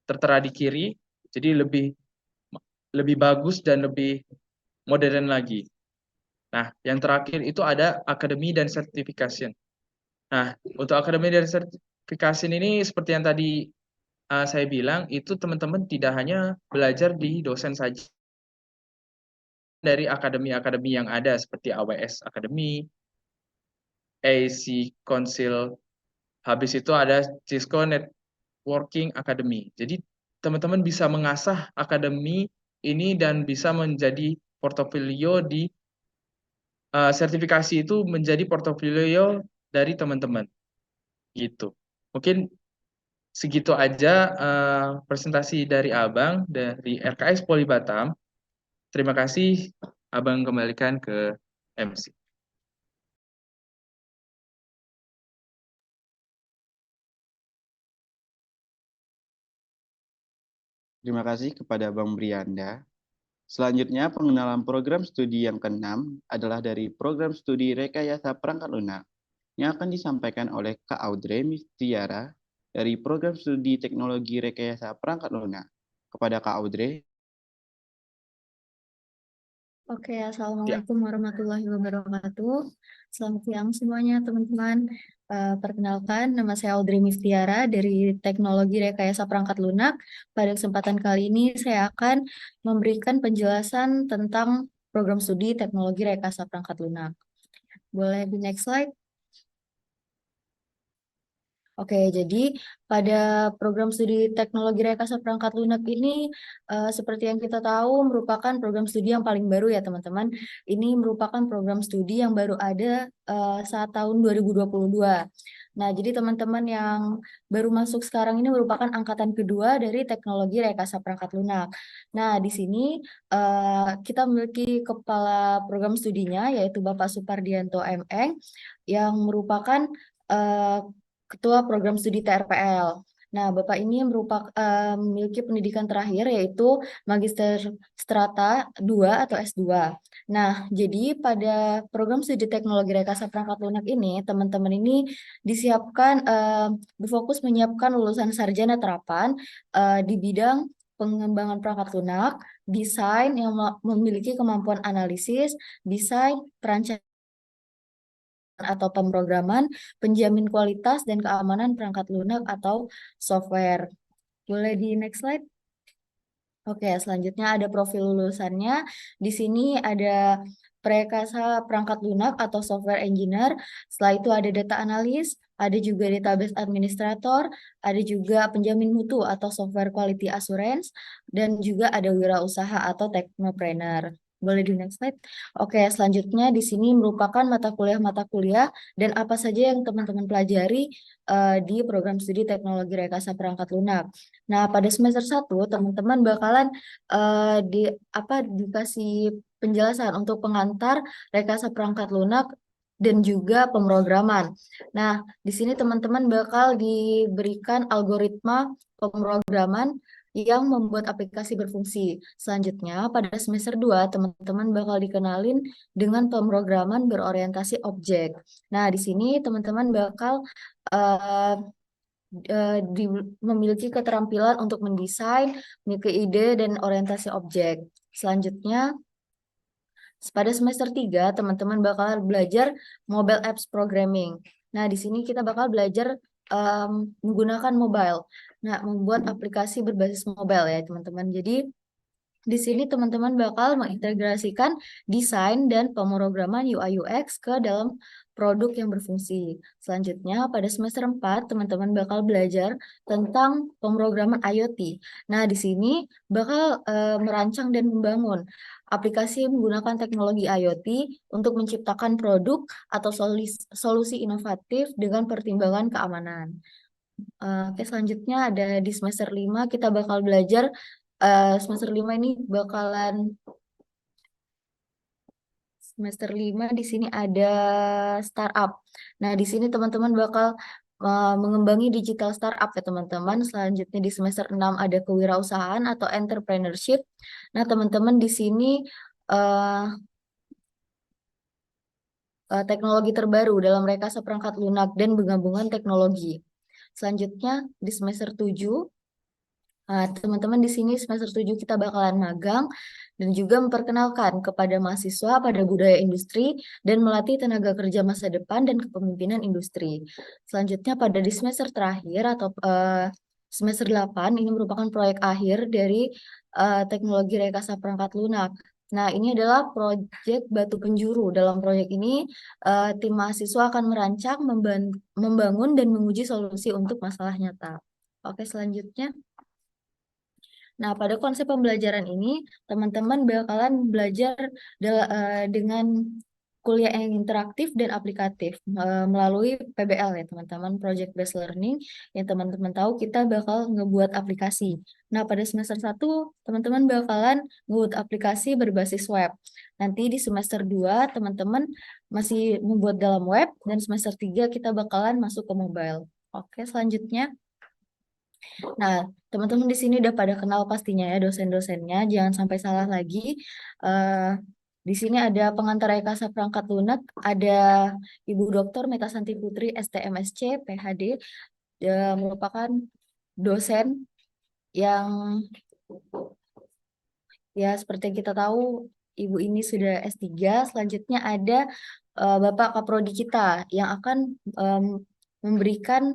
tertera di kiri, jadi lebih bagus dan lebih modern lagi. Nah, yang terakhir itu ada akademi dan certification. Nah, untuk akademi dan certification ini seperti yang tadi saya bilang, itu teman-teman tidak hanya belajar di dosen saja, dari akademi-akademi yang ada seperti AWS Academy, AC Council, habis itu ada Cisco Networking Academy. Jadi teman-teman bisa mengasah akademi ini dan bisa menjadi portofolio di sertifikasi itu menjadi portofolio dari teman-teman. Gitu. Mungkin segitu aja presentasi dari Abang dari RKS Poli Batam. Terima kasih, Abang kembalikan ke MC. Terima kasih kepada Bang Brianda. Selanjutnya, pengenalan program studi yang ke-6 adalah dari program studi Rekayasa Perangkat Lunak yang akan disampaikan oleh Kak Audrey Mistiara dari program studi Teknologi Rekayasa Perangkat Lunak. Kepada Kak Audrey. Oke, Assalamualaikum warahmatullahi wabarakatuh. Selamat siang semuanya teman-teman. Perkenalkan, nama saya Audrey Mistiara dari Teknologi Rekayasa Perangkat Lunak. Pada kesempatan kali ini saya akan memberikan penjelasan tentang program studi Teknologi Rekayasa Perangkat Lunak. Boleh di next slide? Oke, jadi pada program studi Teknologi Rekayasa Perangkat Lunak ini, seperti yang kita tahu, merupakan program studi yang paling baru ya teman-teman. Ini merupakan program studi yang baru ada saat tahun 2022. Nah, jadi teman-teman yang baru masuk sekarang ini merupakan angkatan kedua dari Teknologi Rekayasa Perangkat Lunak. Nah, di sini kita memiliki kepala program studinya, yaitu Bapak Supardianto M.Eng, yang merupakan Ketua Program Studi TRPL. Nah, Bapak ini memiliki pendidikan terakhir yaitu Magister Strata 2 atau S2. Nah, jadi pada program studi Teknologi Rekayasa Perangkat Lunak ini, teman-teman ini disiapkan, berfokus menyiapkan lulusan sarjana terapan di bidang pengembangan perangkat lunak, desain yang memiliki kemampuan analisis, desain, perancangan, atau pemrograman, penjamin kualitas dan keamanan perangkat lunak atau software. Boleh di next slide? Oke, selanjutnya ada profil lulusannya. Di sini ada Rekayasa Perangkat Lunak atau Software Engineer. Setelah itu ada Data Analyst, ada juga Database Administrator, ada juga Penjamin Mutu atau Software Quality Assurance, dan juga ada Wirausaha atau Technopreneur. Boleh di next slide? Oke, selanjutnya di sini merupakan mata kuliah dan apa saja yang teman-teman pelajari di program studi Teknologi Rekayasa Perangkat Lunak. Nah, pada semester 1 teman-teman bakalan dikasih penjelasan untuk pengantar rekayasa perangkat lunak dan juga pemrograman. Nah, di sini teman-teman bakal diberikan algoritma pemrograman yang membuat aplikasi berfungsi. Selanjutnya, pada semester 2, teman-teman bakal dikenalin dengan pemrograman berorientasi objek. Nah, di sini teman-teman bakal eh, memiliki keterampilan untuk mendesain, memiliki ide, dan orientasi objek. Selanjutnya, pada semester 3, teman-teman bakal belajar mobile apps programming. Nah, di sini kita bakal belajar menggunakan mobile. Nah, membuat aplikasi berbasis mobile ya, teman-teman. Jadi, di sini teman-teman bakal mengintegrasikan desain dan pemrograman UI UX ke dalam produk yang berfungsi. Selanjutnya, pada semester 4, teman-teman bakal belajar tentang pemrograman IoT. Nah, di sini bakal merancang dan membangun aplikasi menggunakan teknologi IoT untuk menciptakan produk atau solusi inovatif dengan pertimbangan keamanan. Oke, selanjutnya ada di semester 5 kita bakal belajar semester 5 ini bakalan semester 5 di sini ada startup. Nah, di sini teman-teman bakal mengembangi digital startup ya teman-teman. Selanjutnya di semester 6 ada kewirausahaan atau entrepreneurship. Nah, teman-teman di sini teknologi terbaru dalam rekayasa perangkat lunak dan penggabungan teknologi. Selanjutnya di semester 7 teman-teman di sini semester 7 kita bakalan magang dan juga memperkenalkan kepada mahasiswa pada budaya industri dan melatih tenaga kerja masa depan dan kepemimpinan industri. Selanjutnya pada di semester terakhir atau semester 8 ini merupakan proyek akhir dari teknologi rekayasa perangkat lunak. Nah, ini adalah proyek batu penjuru. Dalam proyek ini, tim mahasiswa akan merancang, membangun, dan menguji solusi untuk masalah nyata. Oke, selanjutnya. Nah, pada konsep pembelajaran ini, teman-teman bakalan belajar dengan kuliah yang interaktif dan aplikatif melalui PBL ya, teman-teman, Project Based Learning, yang teman-teman tahu kita bakal ngebuat aplikasi. Nah, pada semester 1, teman-teman bakalan ngebuat aplikasi berbasis web. Nanti di semester 2, teman-teman masih membuat dalam web, dan semester 3 kita bakalan masuk ke mobile. Oke, selanjutnya. Nah, teman-teman di sini udah pada kenal pastinya ya dosen-dosennya, jangan sampai salah lagi. Di sini ada pengantar rekayasa perangkat lunak, ada Ibu Dr. Metasanti Putri, STMSC, PhD, merupakan dosen yang ya seperti yang kita tahu, Ibu ini sudah S3. Selanjutnya ada Bapak Kaprodi kita yang akan memberikan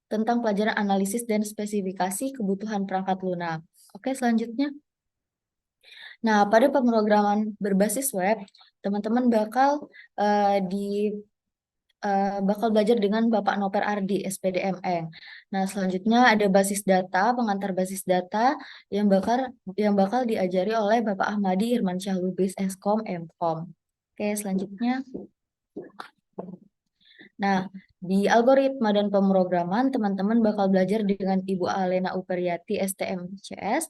tentang pelajaran analisis dan spesifikasi kebutuhan perangkat lunak. Oke, selanjutnya. Nah, pada pemrograman berbasis web, teman-teman bakal bakal belajar dengan Bapak Noper Ardi, SPDMN. Nah, selanjutnya ada basis data, pengantar basis data yang bakal diajari oleh Bapak Ahmadi Irmansyah Lubis, Eskom, Mkom. Oke, selanjutnya. Nah, di algoritma dan pemrograman, teman-teman bakal belajar dengan Ibu Alena Uperyati, STMCS.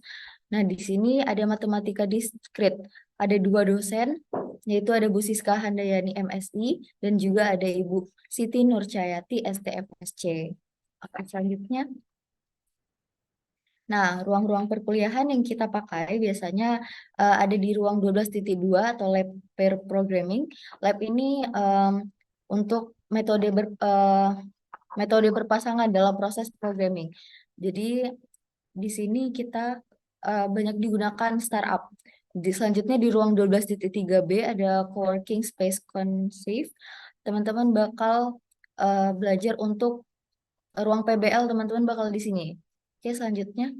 Nah, di sini ada matematika diskrit. Ada 2 dosen, yaitu ada Bu Siska Handayani, MSI, dan juga ada Ibu Siti Nurcayati, STMSC. Oke, selanjutnya. Nah, ruang-ruang perkuliahan yang kita pakai biasanya ada di ruang 12.2 atau lab pair programming. Lab ini untuk metode berpasangan dalam proses programming. Jadi di sini kita banyak digunakan startup. Selanjutnya di ruang 12.3B ada coworking space conceive. Teman-teman bakal belajar untuk ruang PBL, teman-teman bakal di sini. Oke, selanjutnya.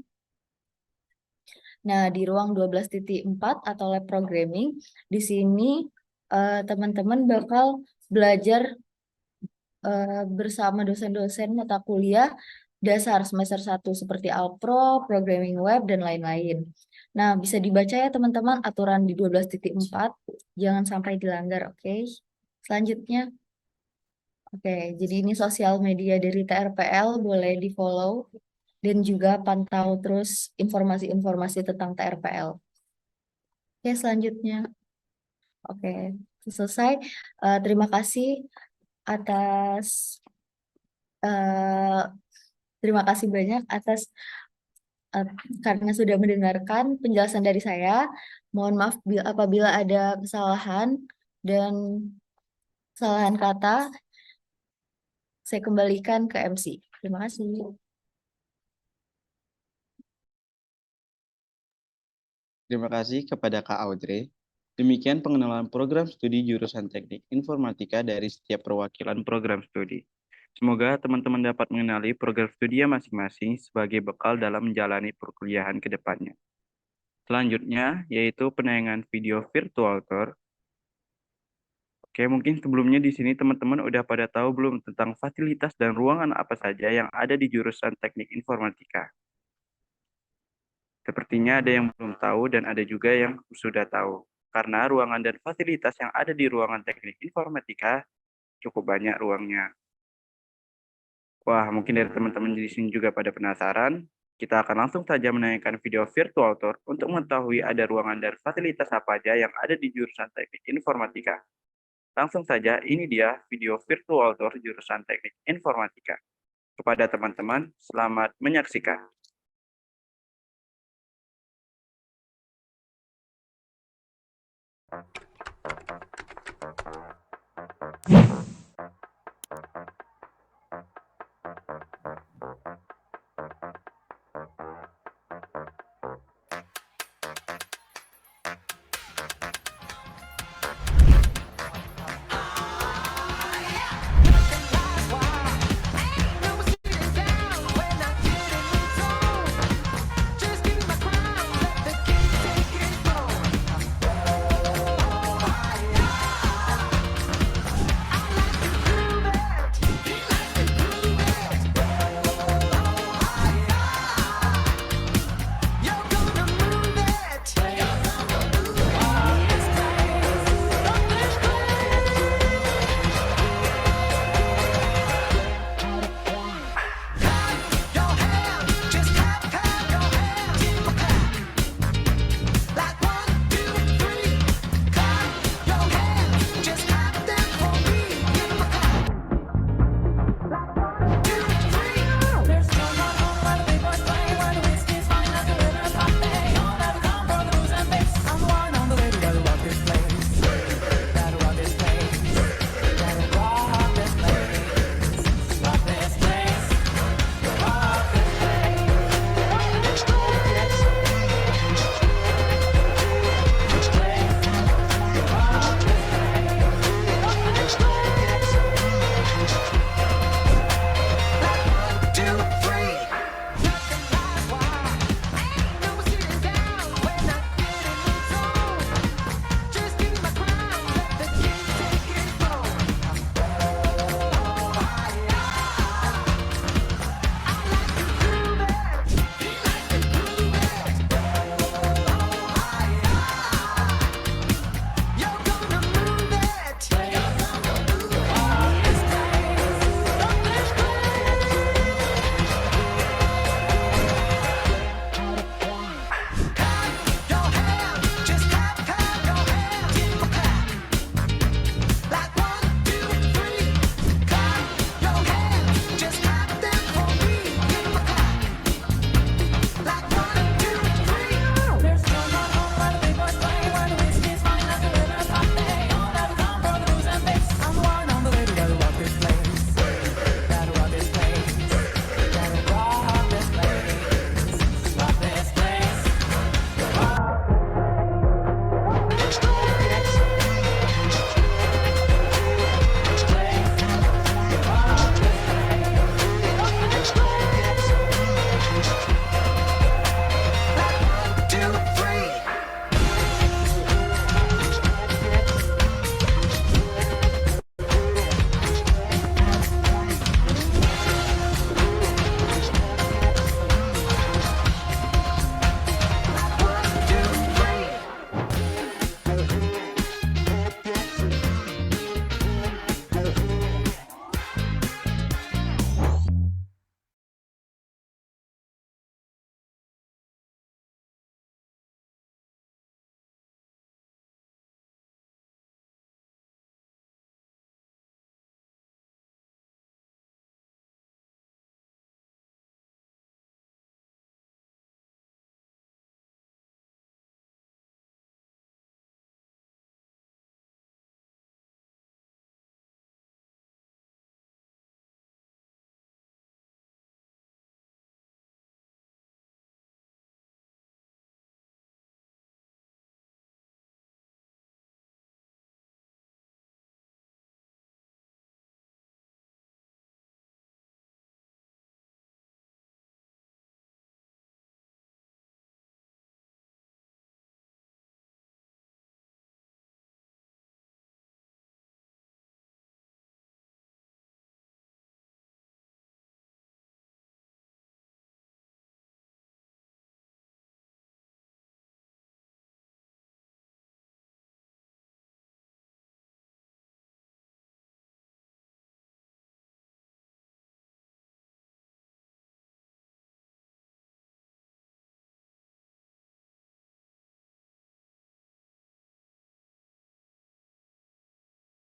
Nah, di ruang 12.4 atau lab programming, di sini teman-teman bakal belajar bersama dosen-dosen mata kuliah dasar semester 1 seperti Alpro, Programming Web, dan lain-lain. Nah, bisa dibaca ya teman-teman aturan di 12.4, jangan sampai dilanggar, oke? Selanjutnya, oke, jadi ini sosial media dari TRPL, boleh di-follow, dan juga pantau terus informasi-informasi tentang TRPL. Oke, selanjutnya. Oke, selesai. Terima kasih. atas terima kasih banyak atas karena sudah mendengarkan penjelasan dari saya. Mohon maaf apabila ada kesalahan dan kesalahan kata. Saya kembalikan ke MC. Terima kasih. Terima kasih kepada Kak Audrey. Demikian pengenalan program studi jurusan Teknik Informatika dari setiap perwakilan program studi. Semoga teman-teman dapat mengenali program studi masing-masing sebagai bekal dalam menjalani perkuliahan ke depannya. Selanjutnya, yaitu penayangan video virtual tour. Oke, mungkin sebelumnya di sini teman-teman udah pada tahu belum tentang fasilitas dan ruangan apa saja yang ada di jurusan Teknik Informatika. Sepertinya ada yang belum tahu dan ada juga yang sudah tahu. Karena ruangan dan fasilitas yang ada di ruangan Teknik Informatika cukup banyak ruangnya. Wah, mungkin dari teman-teman di sini juga pada penasaran. Kita akan langsung saja menayangkan video virtual tour untuk mengetahui ada ruangan dan fasilitas apa aja yang ada di jurusan Teknik Informatika. Langsung saja, ini dia video virtual tour jurusan Teknik Informatika. Kepada teman-teman, selamat menyaksikan.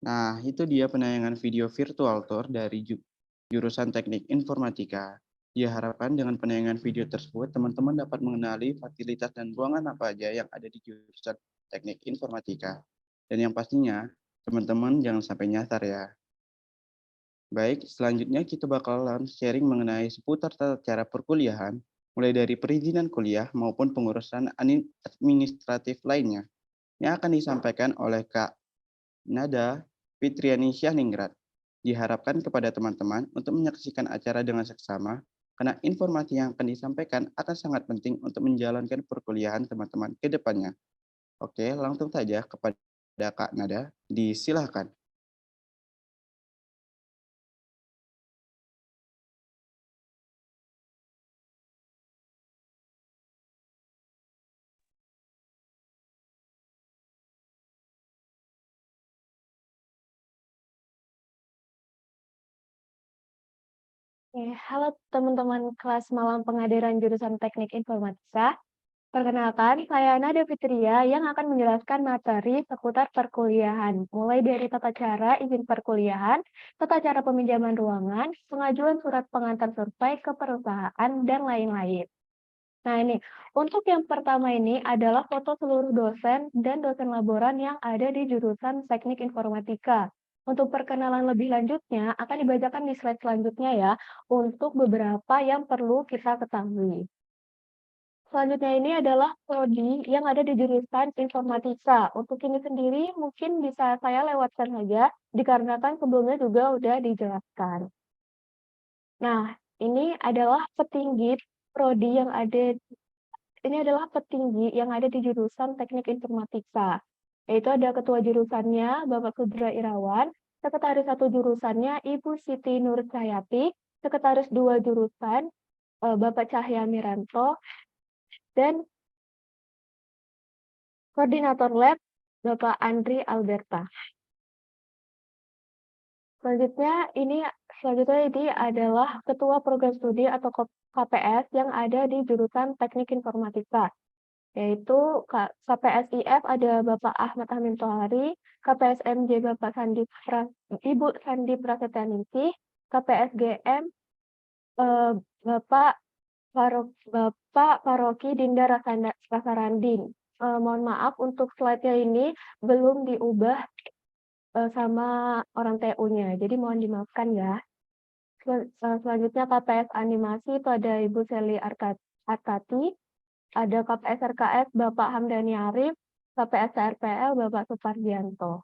Nah, itu dia penayangan video virtual tour dari jurusan Teknik Informatika. Diharapkan dengan penayangan video tersebut, teman-teman dapat mengenali fasilitas dan ruangan apa aja yang ada di jurusan Teknik Informatika. Dan yang pastinya, teman-teman jangan sampai nyasar ya. Baik, selanjutnya kita bakalan sharing mengenai seputar tata cara perkuliahan, mulai dari perizinan kuliah maupun pengurusan administratif lainnya, yang akan disampaikan oleh Kak Nada Fitriani Syahningrat. Diharapkan kepada teman-teman untuk menyaksikan acara dengan seksama, karena informasi yang akan disampaikan akan sangat penting untuk menjalankan perkuliahan teman-teman ke depannya. Oke, langsung saja kepada Kak Nada, disilahkan. Halo teman-teman kelas malam pengadilan jurusan Teknik Informatika. Perkenalkan, saya Nada Fitria yang akan menjelaskan materi seputar perkuliahan, mulai dari tata cara izin perkuliahan, tata cara peminjaman ruangan, pengajuan surat pengantar survei ke perusahaan, dan lain-lain. Nah ini, untuk yang pertama ini adalah foto seluruh dosen dan dosen laboran yang ada di jurusan Teknik Informatika. Untuk perkenalan lebih lanjutnya akan dibacakan di slide selanjutnya ya, untuk beberapa yang perlu kita ketahui. Selanjutnya ini adalah prodi yang ada di jurusan Informatika. Untuk ini sendiri mungkin bisa saya lewatkan saja, dikarenakan sebelumnya juga udah dijelaskan. Nah, ini adalah petinggi prodi yang ada di jurusan Teknik Informatika. Yaitu ada ketua jurusannya Bapak Sudra Irawan, sekretaris 1 jurusannya Ibu Siti Nur Cahyati, sekretaris 2 jurusan Bapak Cahya Miranto, dan koordinator lab Bapak Andri Alberta. Selanjutnya ini adalah ketua program studi atau KPS yang ada di jurusan Teknik Informatika. Yaitu KPSIF ada Bapak Ahmad Amin Tohari, KPSMJ Bapak Ibu Sandi Prasetyaningsih, KPSGM Bapak Paroki Dinda Rasaranding. Mohon maaf untuk slide-nya ini belum diubah sama orang TU-nya, jadi mohon dimaafkan ya. Selanjutnya KPS Animasi itu ada Ibu Seli Arkati, ada KPS RKS Bapak Hamdani Arif, KPS RPL Bapak Supardianto.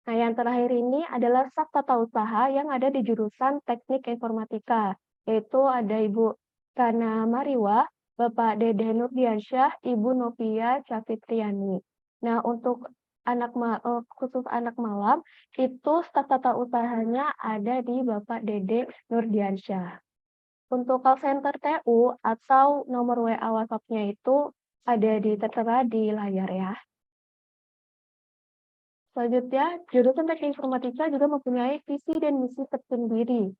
Nah, yang terakhir ini adalah staf tata usaha yang ada di jurusan Teknik Informatika, yaitu ada Ibu Rana Mariwa, Bapak Dede Nurdiansyah, Ibu Novia Cafitriani. Nah, untuk khusus anak malam, itu staf tata usahanya ada di Bapak Dede Nurdiansyah. Untuk call center TU atau nomor WA WhatsApp-nya itu ada tertera di layar ya. Selanjutnya, jurusan Teknik Informatika juga mempunyai visi dan misi tersendiri.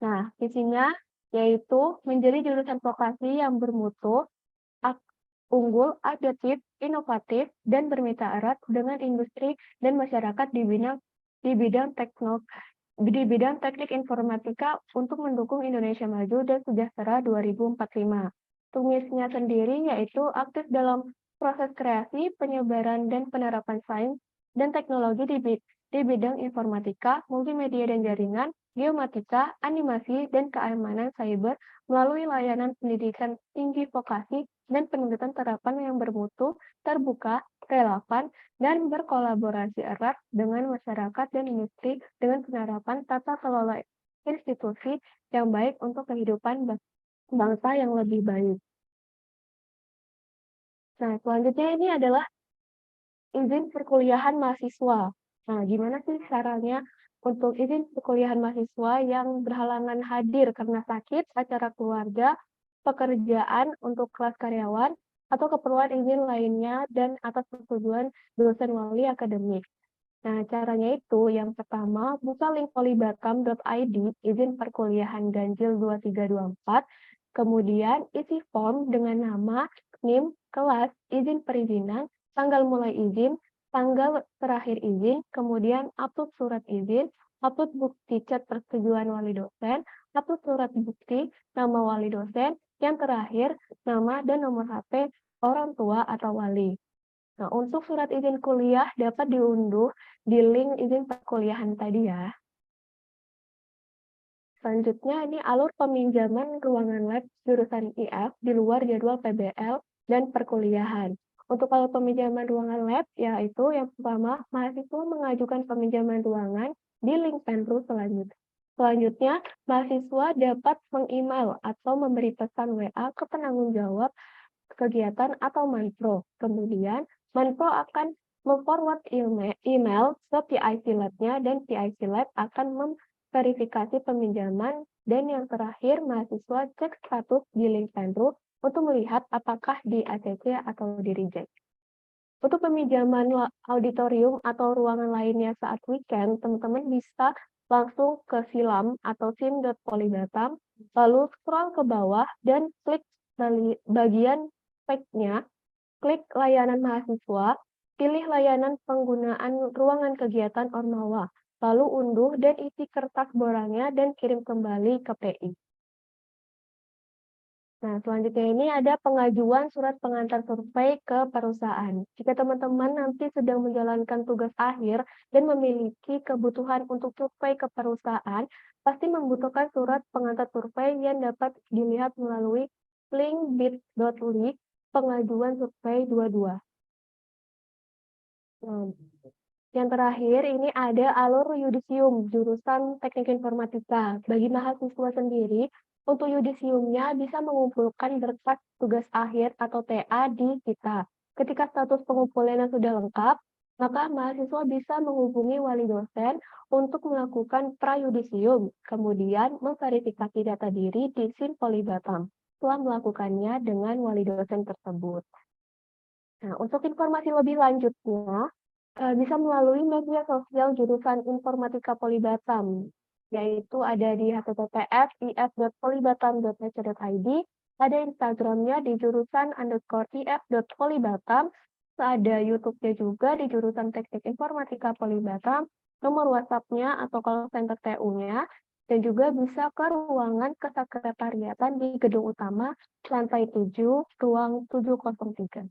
Nah, visinya yaitu menjadi jurusan vokasi yang bermutu, unggul, adaptif, inovatif, dan bermitra erat dengan industri dan masyarakat di bidang teknik informatika untuk mendukung Indonesia Maju dan Sejahtera 2045. Tugasnya sendiri yaitu aktif dalam proses kreasi, penyebaran, dan penerapan sains dan teknologi di bidang informatika, multimedia dan jaringan, geomatika, animasi, dan keamanan cyber melalui layanan pendidikan tinggi vokasi dan peningkatan terapan yang bermutu, terbuka, relevan, dan berkolaborasi erat dengan masyarakat dan industri dengan penerapan tata kelola institusi yang baik untuk kehidupan bangsa yang lebih baik. Nah, selanjutnya ini adalah izin perkuliahan mahasiswa. Nah, gimana sih caranya untuk izin perkuliahan mahasiswa yang berhalangan hadir karena sakit, acara keluarga, pekerjaan untuk kelas karyawan, atau keperluan izin lainnya dan atas persetujuan dosen wali akademik. Nah, caranya itu yang pertama, buka link polybakam.id izin perkuliahan ganjil 2324, kemudian isi form dengan nama, NIM, kelas, izin perizinan, tanggal mulai izin, tanggal terakhir izin, kemudian upload surat izin, upload bukti chat persetujuan wali dosen, upload surat bukti nama wali dosen, yang terakhir nama dan nomor HP orang tua atau wali. Nah, untuk surat izin kuliah dapat diunduh di link izin perkuliahan tadi ya. Selanjutnya ini alur peminjaman ruangan lab jurusan IF di luar jadwal PBL dan perkuliahan. Untuk alur peminjaman ruangan lab yaitu yang pertama, mahasiswa mengajukan peminjaman ruangan di link Penru selanjutnya. Selanjutnya, mahasiswa dapat meng-email atau memberi pesan WA ke penanggung jawab kegiatan atau Manpro. Kemudian, Manpro akan memforward email ke PIC Lab-nya dan PIC Lab akan verifikasi peminjaman, dan yang terakhir mahasiswa cek status di link Penru untuk melihat apakah di ACC atau di reject. Untuk peminjaman auditorium atau ruangan lainnya saat weekend, teman-teman bisa langsung ke silam atau sim.polibatam, lalu scroll ke bawah dan klik bagian speknya, klik layanan mahasiswa, pilih layanan penggunaan ruangan kegiatan Ormawa, lalu unduh dan isi kertas borangnya dan kirim kembali ke PI. Nah, selanjutnya ini ada pengajuan surat pengantar survei ke perusahaan. Jika teman-teman nanti sedang menjalankan tugas akhir dan memiliki kebutuhan untuk survei ke perusahaan, pasti membutuhkan surat pengantar survei yang dapat dilihat melalui link bit.ly pengajuan survei 22. Yang terakhir, ini ada alur yudisium, jurusan Teknik Informatika. Bagi mahasiswa sendiri, untuk yudisiumnya bisa mengumpulkan berkas tugas akhir atau TA di kita. Ketika status pengumpulannya sudah lengkap, maka mahasiswa bisa menghubungi wali dosen untuk melakukan prayudisium, kemudian memverifikasi data diri di SIM Polibatam setelah melakukannya dengan wali dosen tersebut. Nah, untuk informasi lebih lanjutnya, bisa melalui media sosial jurusan Informatika Polibatam, yaitu ada di https://if.polibatam.ac.id, ada Instagramnya di jurusan_if.polibatam, ada YouTube-nya juga di jurusan Teknik Informatika Polibatam, nomor WhatsApp-nya atau call center TU-nya, dan juga bisa ke ruangan kesekretariatan di gedung utama, lantai 7, ruang 703.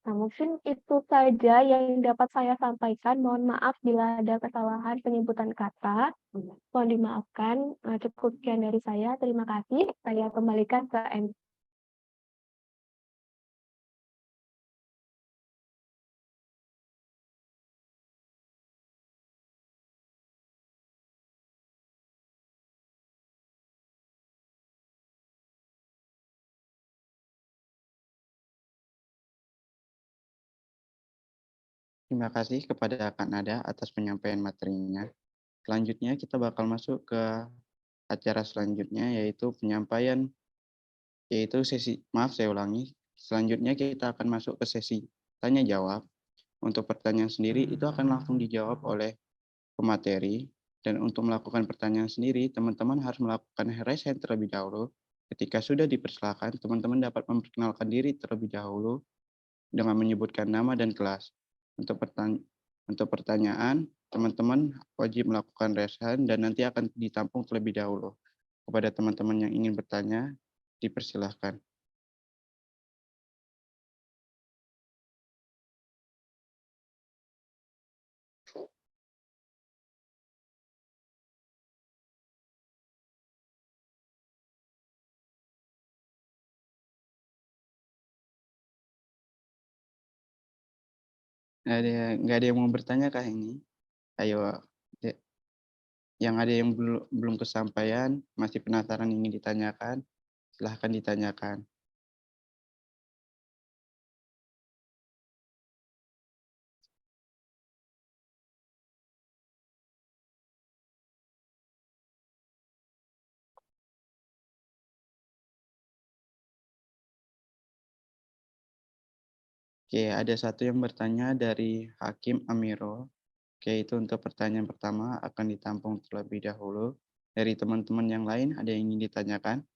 Nah, mungkin itu saja yang dapat saya sampaikan. Mohon maaf bila ada kesalahan penyebutan kata. Mohon dimaafkan. Cukup sekian dari saya. Terima kasih. Saya kembalikan ke MC. Terima kasih kepada Kak Nada atas penyampaian materinya. Selanjutnya kita bakal masuk ke acara selanjutnya, yaitu penyampaian, yaitu sesi, maaf saya ulangi, selanjutnya kita akan masuk ke sesi tanya jawab. Untuk pertanyaan sendiri itu akan langsung dijawab oleh pemateri, dan untuk melakukan pertanyaan sendiri, teman-teman harus melakukan raise hand terlebih dahulu. Ketika sudah dipersilakan, teman-teman dapat memperkenalkan diri terlebih dahulu dengan menyebutkan nama dan kelas. Untuk pertanyaan, teman-teman wajib melakukan raise hand dan nanti akan ditampung terlebih dahulu. Kepada teman-teman yang ingin bertanya, dipersilahkan. Nggak ada yang mau bertanya kah ini? Ayo, yang ada yang belum kesampaian, masih penasaran ingin ditanyakan, silahkan ditanyakan. Oke, ada satu yang bertanya dari Hakim Amiro. Oke, itu untuk pertanyaan pertama akan ditampung terlebih dahulu. Dari teman-teman yang lain, ada yang ingin ditanyakan?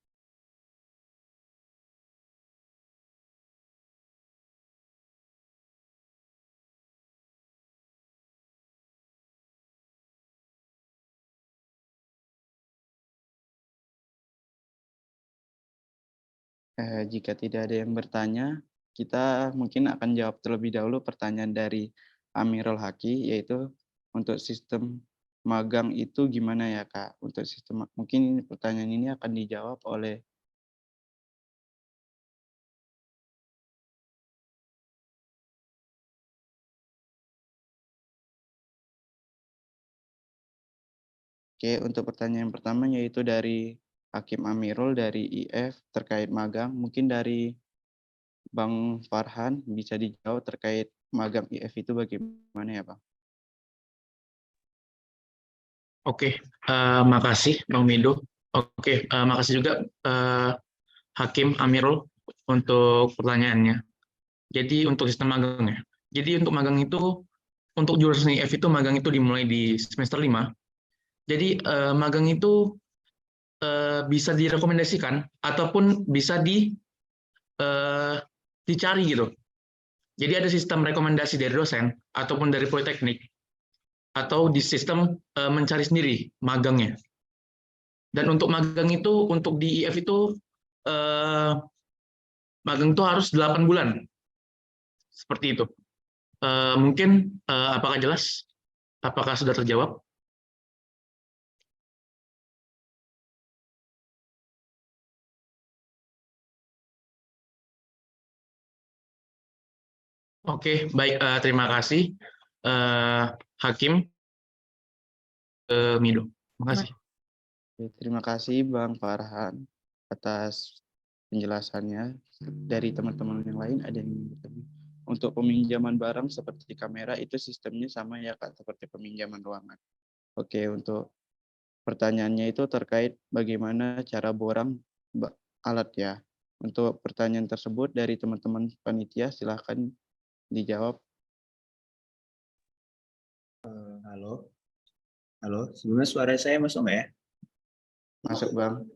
Jika tidak ada yang bertanya, kita mungkin akan jawab terlebih dahulu pertanyaan dari Amirul Haki, yaitu untuk sistem magang itu gimana ya, Kak? Untuk sistem mungkin pertanyaan ini akan dijawab oleh Oke, untuk pertanyaan pertama yaitu dari Hakim Amirul dari IF terkait magang. Mungkin dari Bang Farhan bisa dijawab terkait magang IF itu bagaimana ya, Bang? Oke, makasih Bang Mido. Oke, makasih juga Hakim Amirul untuk pertanyaannya. Jadi untuk sistem magang ya. Jadi untuk magang itu, untuk jurusan IF itu magang itu dimulai di semester 5. Jadi magang itu bisa direkomendasikan ataupun bisa dicari gitu. Jadi ada sistem rekomendasi dari dosen ataupun dari politeknik atau di sistem mencari sendiri magangnya. Dan untuk magang itu, untuk di IF itu magang itu harus 8 bulan. Seperti itu. Mungkin apakah jelas? Apakah sudah terjawab? Oke, baik. Terima kasih, Hakim Mido. Terima kasih. Terima kasih Bang Farhan atas penjelasannya. Dari teman-teman yang lain ada yang ingin bertanya? Untuk peminjaman barang seperti kamera itu sistemnya sama ya Kak, seperti peminjaman ruangan. Oke, untuk pertanyaannya itu terkait bagaimana cara borang alat ya. Untuk pertanyaan tersebut dari teman-teman panitia silahkan dijawab. Halo, halo. Sebelumnya suara saya masuk nggak ya? Masuk Bang.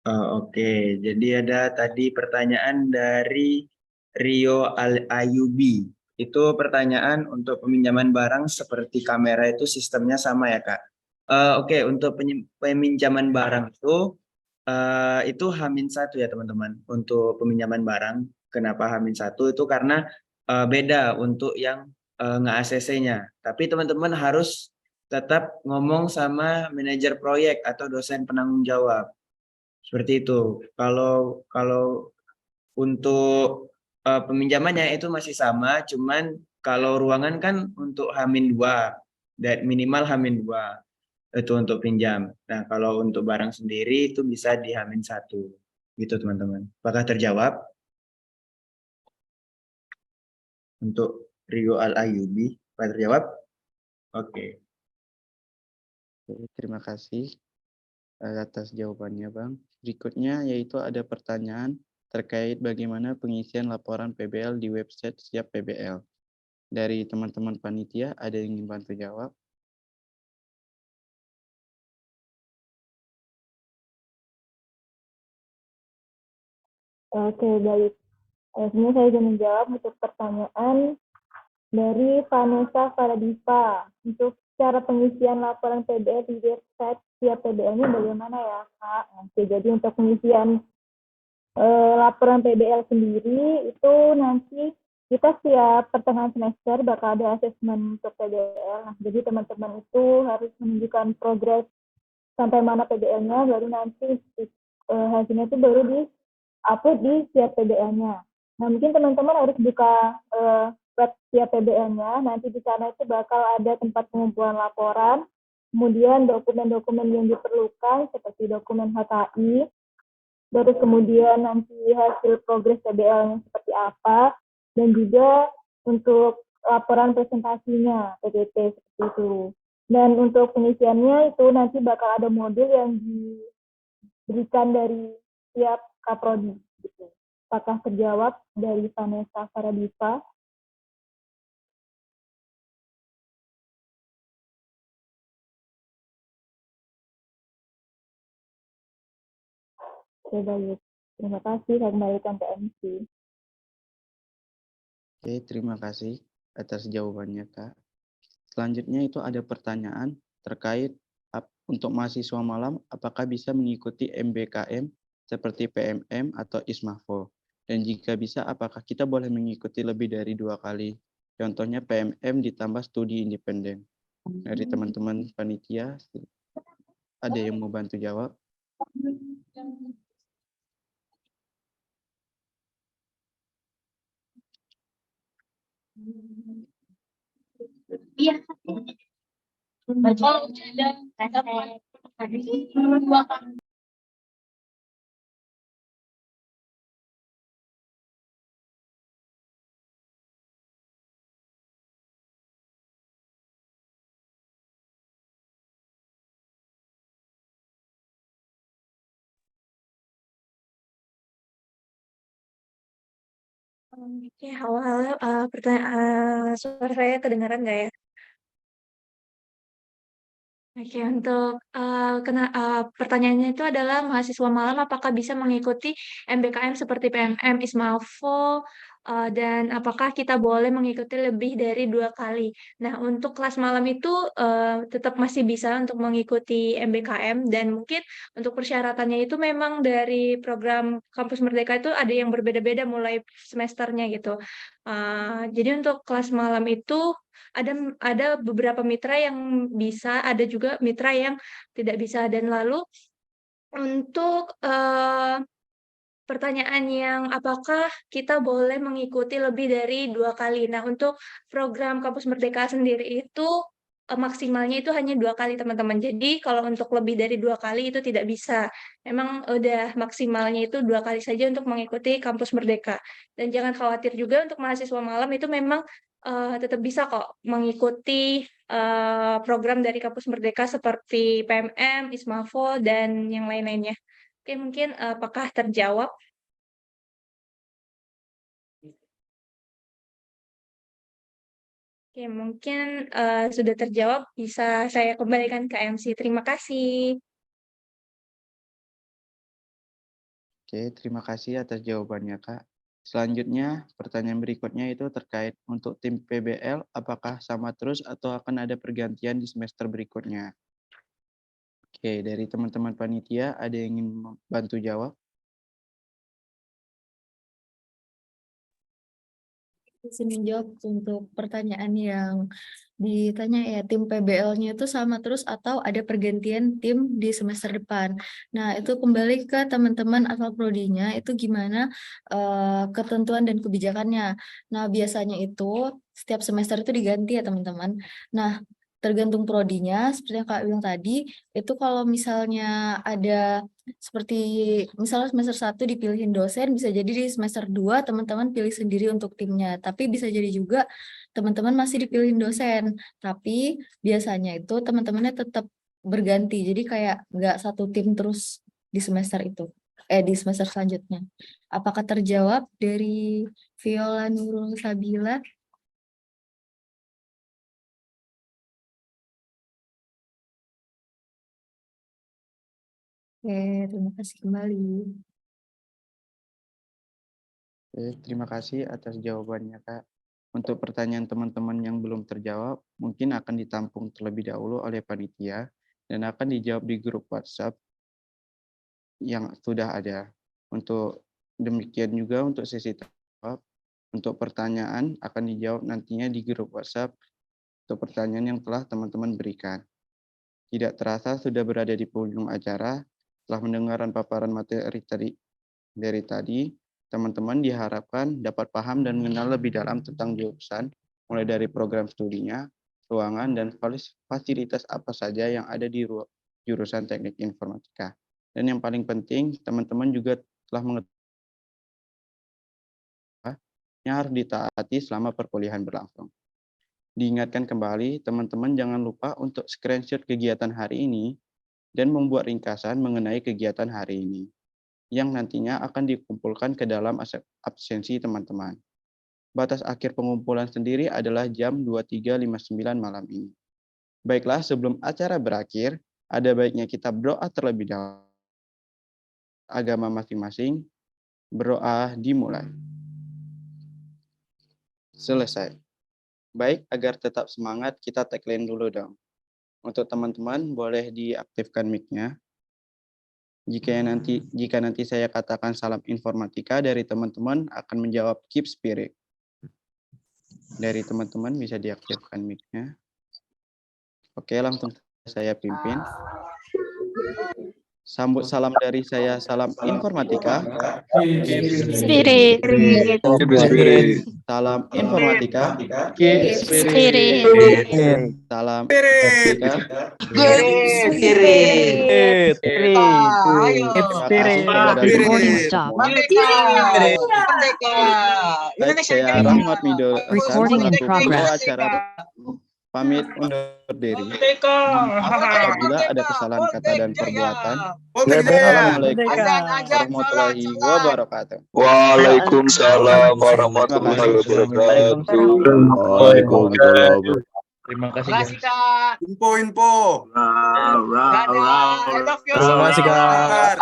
Oke, jadi ada tadi pertanyaan dari Rio Ayubi. Itu pertanyaan untuk peminjaman barang seperti kamera itu sistemnya sama ya Kak? Oke, untuk peminjaman barang itu H-1 ya teman-teman. Untuk peminjaman barang, kenapa H-1 itu karena beda untuk yang nge-ACC-nya. Tapi teman-teman harus tetap ngomong sama manajer proyek atau dosen penanggung jawab. Seperti itu. Kalau untuk peminjamannya itu masih sama, cuman kalau ruangan kan untuk H-2 dan minimal H-2 itu untuk pinjam. Nah, kalau untuk barang sendiri itu bisa di H-1. Gitu teman-teman. Apakah terjawab? Untuk Rio Al-Ayubi, apakah terjawab? Oke. Terima kasih atas jawabannya Bang. Berikutnya yaitu ada pertanyaan terkait bagaimana pengisian laporan PBL di website Siap PBL. Dari teman-teman panitia ada yang ingin bantu jawab? Oke, baik. Sebenarnya saya ingin menjawab untuk pertanyaan dari Vanessa Faradipa. Untuk cara pengisian laporan PBL di website Siap PBL-nya bagaimana ya, Kak? Oke, jadi untuk pengisian laporan PBL sendiri itu nanti kita setiap pertengahan semester bakal ada asesmen untuk PBL. Nah, jadi teman-teman itu harus menunjukkan progres sampai mana PBL-nya, baru nanti hasilnya itu baru di-upload di Siap PBL-nya. Nah, mungkin teman-teman harus buka web Siap PBL-nya, nanti di sana itu bakal ada tempat pengumpulan laporan, kemudian dokumen-dokumen yang diperlukan seperti dokumen HKI, baru kemudian nanti hasil progres PBL-nya seperti apa, dan juga untuk laporan presentasinya, PPT seperti itu. Dan untuk pengisiannya itu nanti bakal ada modul yang diberikan dari Siap Kaprodi. Gitu. Apakah terjawab dari Vanessa Faradipa? Oke, baik. Terima kasih. Saya kembalikan ke MC. Oke, terima kasih atas jawabannya, Kak. Selanjutnya itu ada pertanyaan terkait untuk mahasiswa malam, apakah bisa mengikuti MBKM seperti PMM atau ISMAFO? Dan jika bisa, apakah kita boleh mengikuti lebih dari 2 kali? Contohnya PMM ditambah studi independen. Dari teman-teman panitia, ada yang mau bantu jawab? Iya. Oke, halo-halo. Suara saya kedengaran nggak ya? Oke, untuk pertanyaannya itu adalah mahasiswa malam apakah bisa mengikuti MBKM seperti PMM, ISMAFO, dan apakah kita boleh mengikuti lebih dari 2 kali. Nah, untuk kelas malam itu tetap masih bisa untuk mengikuti MBKM dan mungkin untuk persyaratannya itu memang dari program Kampus Merdeka itu ada yang berbeda-beda mulai semesternya gitu. Jadi untuk kelas malam itu ada beberapa mitra yang bisa, ada juga mitra yang tidak bisa. Dan lalu untuk pertanyaan yang apakah kita boleh mengikuti lebih dari 2 kali. Nah, untuk program Kampus Merdeka sendiri itu maksimalnya itu hanya 2 kali, teman-teman. Jadi kalau untuk lebih dari 2 kali itu tidak bisa. Memang udah maksimalnya itu 2 kali saja untuk mengikuti Kampus Merdeka. Dan jangan khawatir juga untuk mahasiswa malam itu memang tetap bisa kok mengikuti program dari Kampus Merdeka seperti PMM, ISMAFO, dan yang lain-lainnya. Oke, mungkin apakah terjawab? Oke, mungkin sudah terjawab. Bisa saya kembalikan ke MC. Terima kasih. Oke, terima kasih atas jawabannya, Kak. Selanjutnya, pertanyaan berikutnya itu terkait untuk tim PBL, apakah sama terus atau akan ada pergantian di semester berikutnya? Oke, dari teman-teman panitia, ada yang ingin membantu jawab? Izin menjawab untuk pertanyaan yang ditanya ya, tim PBL-nya itu sama terus atau ada pergantian tim di semester depan. Nah, itu kembali ke teman-teman asal prodinya, itu gimana ketentuan dan kebijakannya. Nah, biasanya itu setiap semester itu diganti ya teman-teman. Nah, tergantung prodinya, seperti yang Kak bilang tadi, itu kalau misalnya ada seperti misalnya semester 1 dipilihin dosen, bisa jadi di semester 2 teman-teman pilih sendiri untuk timnya. Tapi bisa jadi juga teman-teman masih dipilihin dosen. Tapi biasanya itu teman-temannya tetap berganti. Jadi kayak nggak satu tim terus di semester itu. Di semester selanjutnya. Apakah terjawab dari Viola Nurul Sabila? Oke, terima kasih kembali. Oke, terima kasih atas jawabannya, Kak. Untuk pertanyaan teman-teman yang belum terjawab, mungkin akan ditampung terlebih dahulu oleh panitia dan akan dijawab di grup WhatsApp yang sudah ada. Untuk demikian juga untuk sesi jawab, untuk pertanyaan akan dijawab nantinya di grup WhatsApp untuk pertanyaan yang telah teman-teman berikan. Tidak terasa sudah berada di penghujung acara. Setelah mendengarkan paparan materi dari tadi, teman-teman diharapkan dapat paham dan mengenal lebih dalam tentang jurusan, mulai dari program studinya, ruangan, dan fasilitas apa saja yang ada di jurusan teknik informatika. Dan yang paling penting, teman-teman juga telah mengetahui yang harus ditaati selama perkuliahan berlangsung. Diingatkan kembali, teman-teman jangan lupa untuk screenshot kegiatan hari ini dan membuat ringkasan mengenai kegiatan hari ini, yang nantinya akan dikumpulkan ke dalam absensi teman-teman. Batas akhir pengumpulan sendiri adalah jam 23.59 malam ini. Baiklah, sebelum acara berakhir, ada baiknya kita berdoa terlebih dahulu. Agama masing-masing, berdoa dimulai. Selesai. Baik, agar tetap semangat, kita tagline dulu dong. Untuk teman-teman, boleh diaktifkan mic-nya. Jika nanti saya katakan salam informatika, dari teman-teman akan menjawab keep spirit. Dari teman-teman bisa diaktifkan mic-nya. Oke, langsung saya pimpin. Sambut salam dari saya, salam informatika. Spirit. Salam informatika. Spirit. Salam informatika. Spirit. Recording stop. Baik, saya Rahmat Mido Recording in selaku pembawa acara pamit undur diri. Apabila ada kesalahan kata dan perbuatan. Assalamualaikum warahmatullahi wabarakatuh. Waalaikumsalam warahmatullahi wabarakatuh. Waalaikumsalam. Terima kasih. Terima kasih, Kak. Info. Terima kasih, Kak.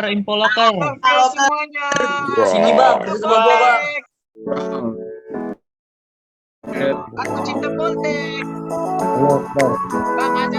Info loker. Semuanya. Sini Bang, sama gua, Bang. Aku cinta Poltek. Bang,